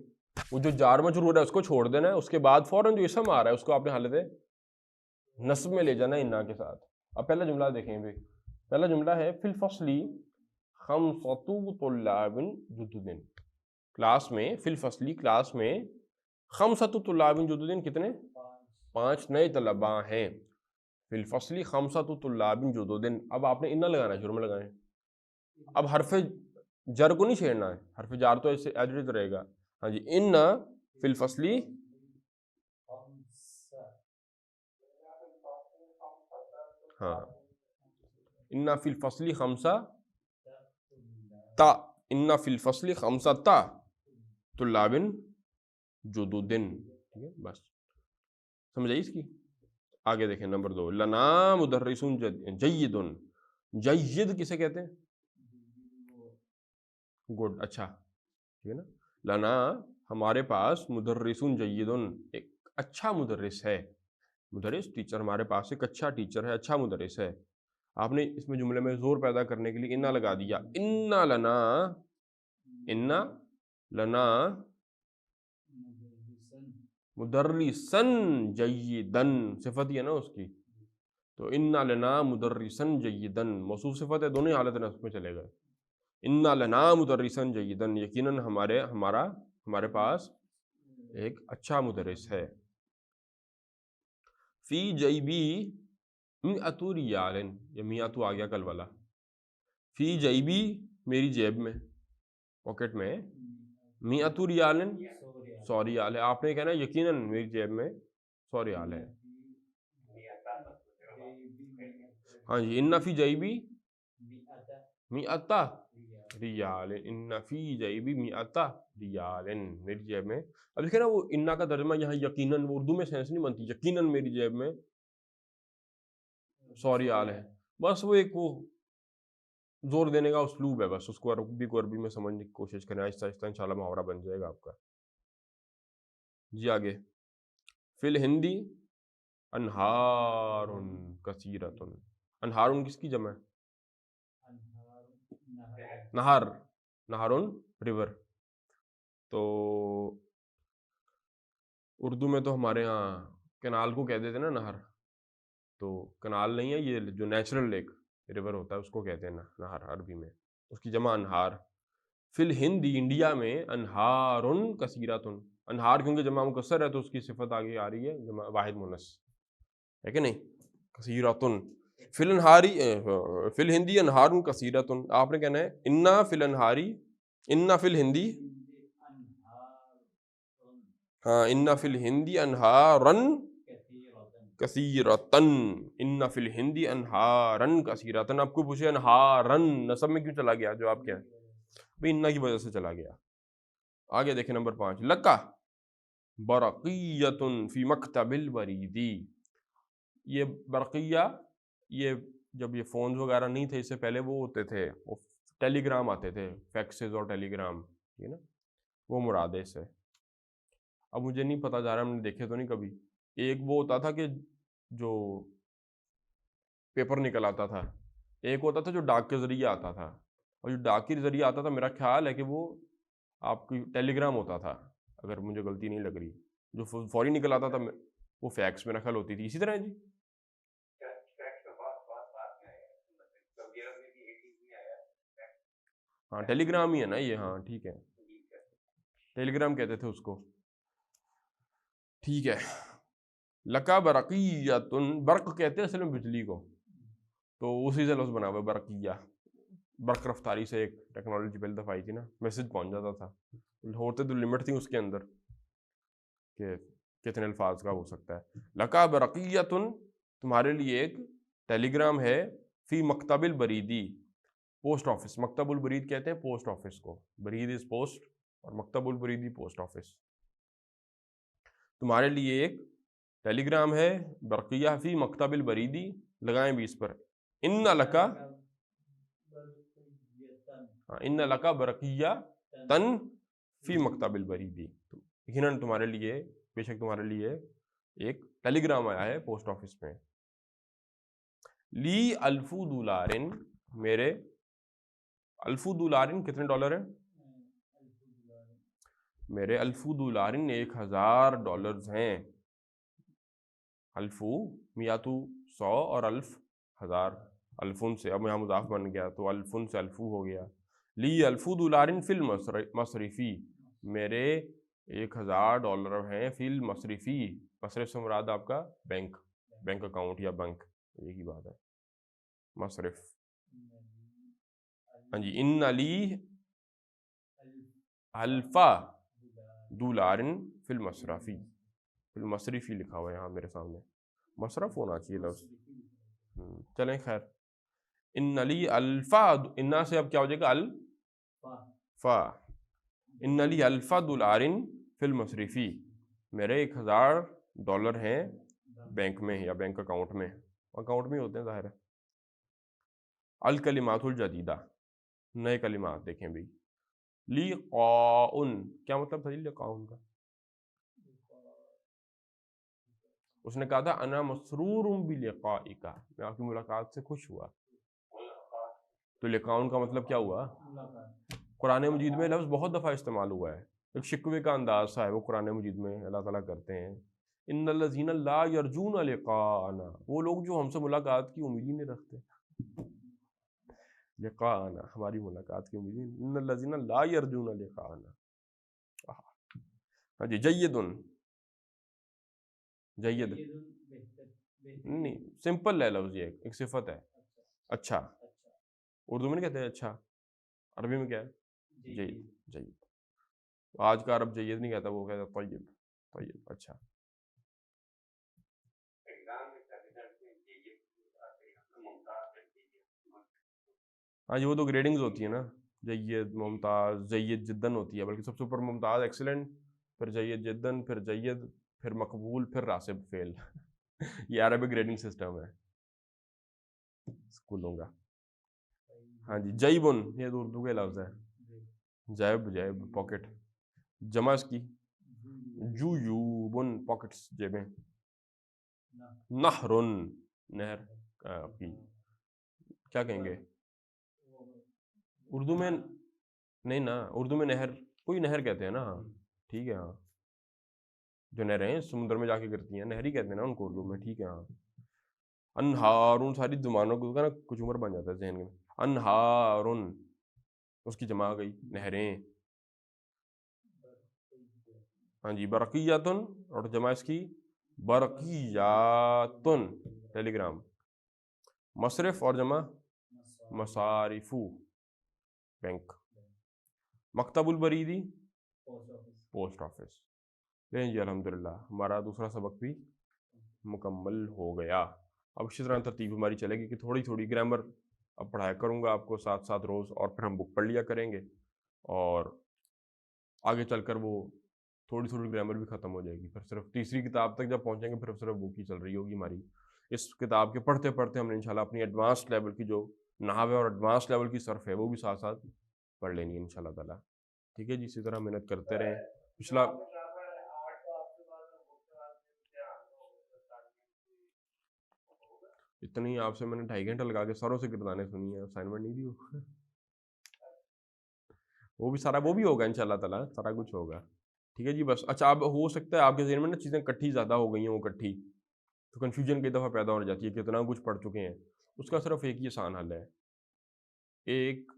وہ جو جار مجرور ہے اس کو چھوڑ دینا ہے، اس کے بعد فوراً جو اسم آ رہا ہے اس کو آپ نے حالت نصب میں لے جانا ہے انا کے ساتھ. اب پہلا جملہ دیکھیں بھی، پہلا جملہ ہے فی الفصل خمسۃ طلاب جدد، کلاس میں، فی الفصل کلاس میں، خمسۃ طلاب جدد، کتنے؟ 5 نئے طلباء ہیں. فی الفصل خمسۃ طلاب جدد، اب آپ نے انا لگانا ہے، شروع میں لگائیں. اب حرف جر کو نہیں چھیڑنا ہے، حرف جار تو ایسے ایڈریس رہے گا. ہاں جی، ان فی الفصلی، ہاں ان فی الفصلی خمسہ تا، ان فی الفصلی خمسہ تا طلاب جدد. ٹھیک ہے بس سمجھ آئی اس کی. آگے دیکھیں نمبر 2، لنا مدرس جید. جید کسے کہتے ہیں؟ گڈ، اچھا، ٹھیک ہے نا. لنا ہمارے پاس مدرس جید، ایک اچھا مدرس ہے. مدرس ٹیچر، ہمارے پاس ایک اچھا ٹیچر ہے، اچھا مدرس ہے. آپ نے اس میں جملے میں زور پیدا کرنے کے لیے انا لگا دیا. انا لنا، انا لنا مدرسن جیدن، صفت ہی ہے نا اس کی. تو انا لنا مدرسن جیدن موصوف صفت ہے، دونوں حالت نصب میں چلے گئے. انا لنا مدرسن جیدن، یقیناً ہمارے پاس ایک اچھا مدرس ہے. فی جیبی میۃ ریال، یہ میۃ آ گیا کل والا. فی جیبی میری جیب میں، پاکٹ میں، میۃ ریال 100 ریال ہے. آپ نے کہنا یقیناً میری جیب میں 100 ریال ہے. ہاں جی، ان فی جیبی میۃ ریال، ان فی جیبی میۃ ریال، میری جیب میں. اب دیکھیں نا وہ انا کا ترجمہ یہاں یقیناً، وہ اردو میں سینس نہیں بنتی. یقیناً میری جیب میں 100 ریال ہے. بس وہ ایک وہ زور دینے کا اسلوب ہے، بس اس کو عربی میں سمجھنے کی کوشش کریں. آہستہ آہستہ انشاءاللہ محاورہ بن جائے گا آپ کا. جی آگے، فی الہندی انہار کثیرۃ. انہار کس کی جمع ہے؟ نہر، نہرن ریور. تو اردو میں تو ہمارے ہاں کنال کو کہہ دیتے نا نہر. تو کنال نہیں ہے، یہ جو نیچرل لیک ریور ہوتا ہے اس کو کہتے ہیں نہر عربی میں، اس کی جمع انہار. فی الہند انڈیا میں انہارن کثیرۃ. انہار کیونکہ جمع مکسر ہے تو اس کی صفت آگے آ رہی ہے جمع واحد مونث ہے کہ نہیں، کثیرۃ. فی الانہاری فی الہندی انہار کثیرۃ. آپ نے کہنا ہے انا فی الانہاری، انا فی الہندی، ہاں ان فی الہندی انہارن کثیرۃ، ان فی الہندی انہارن کثیرۃ. آپ کو پوچھے انہارن نصب میں کیوں چلا گیا، جو آپ کیا ہے بھئی انا کی وجہ سے چلا گیا. آگے دیکھیں نمبر 5، لکا برقیۃ فی مکتب البریدی. یہ برقیہ، یہ جب یہ فونز وغیرہ نہیں تھے اس سے پہلے وہ ہوتے تھے، وہ ٹیلی گرام آتے تھے، فیکسز اور ٹیلی گرام، ٹھیک ہے نا، وہ مراد ہے اس سے. اب مجھے نہیں پتا جا رہا، ہم نے دیکھے تو نہیں کبھی. ایک وہ ہوتا تھا کہ جو پیپر نکل آتا تھا، ایک ہوتا تھا جو ڈاک کے ذریعے آتا تھا. اور جو ڈاک کے ذریعے آتا تھا میرا خیال ہے کہ وہ آپ کی ٹیلی گرام ہوتا تھا، اگر مجھے غلطی نہیں لگ رہی. جو فوری نکل آتا تھا وہ فیکس میں نقل ہوتی تھی. اسی طرح جی ہاں ٹیلی گرام ہی ہے نا یہ، ہاں ٹھیک ہے، ٹیلی گرام کہتے تھے اس کو. ٹھیک ہے، لکا برقیۃ، برق کہتے ہیں اصل میں بجلی کو، تو اسی سے لفظ بنا ہوا برقیہ. برق رفتاری سے ایک ٹیکنالوجی پہلی دفعہ آئی تھی نا، میسج پہنچ جاتا تھا. ہوتے تو لمٹ تھی اس کے اندر کہ کتنے الفاظ کا ہو سکتا ہے. لکا برقیۃ، تمہارے لیے ایک ٹیلی گرام ہے. فی مکتب البریدی، پوسٹ آفس. مکتب البرید کہتے ہیں پوسٹ آفس کو، برید از پوسٹ اور مکتب البریدی پوسٹ آفس. تمہارے لیے ایک ٹیلی گرام ہے، برقیہ فی مکتب البریدی، لگائیں بھی اس پر ان لکا، ان لکا برقیہ تن فی مکتب البریدی. یقیناً تمہارے لیے، بے شک تمہارے لیے ایک ٹیلی گرام آیا ہے پوسٹ آفس میں. لی الفو دولارن، میرے الفو دولارن کتنے ڈالر ہیں؟ میرے الفو دولارن 1000 ہیں. الفو میاتو 100 اور الف 1000، الفن سے اب یہاں مضاف بن گیا تو الفن سے الفو ہو گیا. لی الفو دولارن فی المصرفی، میرے $1000 ہیں فی المصرفی. مصرف سے مراد آپ کا بینک، بینک اکاؤنٹ یا بینک، ایک ہی بات ہے مصرف. ہاں جی، ان علی الفا دولارن فی المصرفی، فی المصرفی لکھا ہوا ہے یہاں میرے سامنے، مصرف ہونا چاہیے لفظ. چلیں خیر. ان لی الفا، انا سے اب کیا ہو جائے گا الفا. ان لی الفا دولارن فی المصرفی، میرے $1000 ہیں بینک میں یا بینک اکاؤنٹ میں، اکاؤنٹ میں ہوتے ہیں ظاہر ہے. الکلمات الجدیدہ، نئے کلمات دیکھیں بھی. لقاء، کیا مطلب تھا لقاء کا؟ اس نے کہا تھا انا مسرور بلقائک، میں آپ کی ملاقات سے خوش ہوا. تو لقاء کا مطلب کیا ہوا؟ قرآن مجید میں لفظ بہت دفعہ استعمال ہوا ہے، ایک شکوے کا انداز سا ہے وہ قرآن مجید میں اللہ تعالیٰ کرتے ہیں. ان الذین لا یرجون لقاءنا، وہ لوگ جو ہم سے ملاقات کی امید ہی نہیں رکھتے. لقاءنا، ہماری ملاقات کی امید نہیں. ان الذین لا یرجون لقاءنا. ہاں جی. جیدن، جید نہیں، سمپل ہے لفظ، یہ ایک صفت ہے. اچھا، اردو میں نہیں کہتے اچھا، عربی میں کیا ہے؟ جید. جید. آج کا عرب جید نہیں کہتا، وہ کہتا طیب. طیب، اچھا. ہاں جی، وہ تو گریڈنگز ہوتی ہیں نا، جید، ممتاز، جید جدن ہوتی ہے، بلکہ سب سے اوپر ممتاز ایکسلنٹ، پھر جید جدن، پھر جید، پھر مقبول، پھر راسب فیل. یہ عربی گریڈنگ سسٹم ہے اسکولوں کا. ہاں جی. جیبن، یہ تو اردو کا لفظ ہے، جیب، جیب پاکٹ. جمع اس کی جویوبن، پاکٹس، جیبیں. نہرن، نہر کی کیا کہیں گے اردو میں؟ نہیں نا، اردو میں نہر، کوئی نہر کہتے ہیں نا. ہاں ٹھیک ہے. ہاں، جو نہریں سمندر میں جا کے گرتی ہیں نہری کہتے ہیں نا ان کو اردو میں. ٹھیک ہے. ہاں. انہارن، ساری زبانوں کو نا کچھ عمر بن جاتا ہے ذہن میں. انہارن، اس کی جمع آ گئی نہریں. ہاں جی. برقیاتن، اور جمع اس کی برقیاتن، ٹیلی گرام. مصرف اور جمع مصارفو، بینک. مکتب البریدی، پوسٹ آفس. نہیں جی، الحمدللہ ہمارا دوسرا سبق بھی مکمل ہو گیا. اب اسی طرح ترتیب ہماری چلے گی کہ تھوڑی تھوڑی گرامر اب پڑھایا کروں گا آپ کو ساتھ ساتھ روز، اور پھر ہم بک پڑھ لیا کریں گے، اور آگے چل کر وہ تھوڑی تھوڑی گرامر بھی ختم ہو جائے گی. پھر صرف تیسری کتاب تک جب پہنچیں گے پھر صرف بک ہی چل رہی ہوگی ہماری. اس کتاب کے پڑھتے پڑھتے ہم نے انشاءاللہ اپنی ایڈوانس لیول کی جو نحو ہے اور ایڈوانس لیول کی صرف ہے وہ بھی ساتھ ساتھ پڑھ لینی ہے انشاءاللہ تعالیٰ. ٹھیک ہے جی. اسی طرح محنت کرتے رہیں. پچھلا اتنی آپ سے میں نے 2.5 گھنٹے لگا کے سروں سے گردانے سنی ہیں، اسائنمنٹ نہیں دی وہ بھی سارا وہ بھی ہوگا انشاءاللہ تعالیٰ، سارا کچھ ہوگا. ٹھیک ہے جی. بس اچھا، اب ہو سکتا ہے آپ کے ذہن میں نا چیزیں کٹھی زیادہ ہو گئی ہیں، وہ کٹھی تو کنفیوژن کئی دفعہ پیدا ہو جاتی ہے کہ اتنا کچھ پڑھ چکے ہیں. اس کا صرف ایک ہی آسان حل ہے. ایک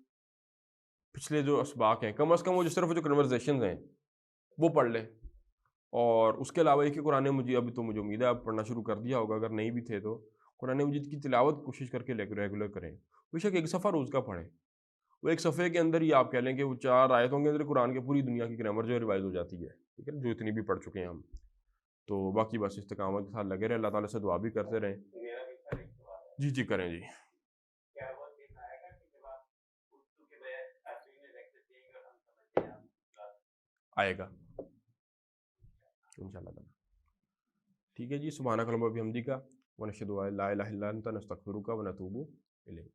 پچھلے جو اسباق ہیں کم از کم وہ جو صرف جو کنورزیشنز ہیں وہ پڑھ لیں، اور اس کے علاوہ ایک قرآن مجید، ابھی تو مجھے امید ہے آپ پڑھنا شروع کر دیا ہوگا، اگر نہیں بھی تھے تو قرآن مجید کی تلاوت کوشش کر کے ریگولر کریں. بے شک ایک صفحہ روز کا پڑھیں، وہ ایک صفحے کے اندر ہی آپ کہہ لیں کہ وہ 4 آیتوں کے اندر قرآن کے پوری دنیا کی گرامر جو ہے ریوائز ہو جاتی ہے. ٹھیک ہے، جو اتنی بھی پڑھ چکے ہیں ہم. تو باقی بس استقامت کے ساتھ لگے رہیں، اللہ تعالیٰ سے دعا بھی کرتے رہیں. جی جی کریں جی. آئے گا انشاءاللہ تعالیٰ. ٹھیک ہے جی. سبحانک اللہم و بحمدک ونشہد ان لا الہ الا انت نستغفرک ونتوب الیک.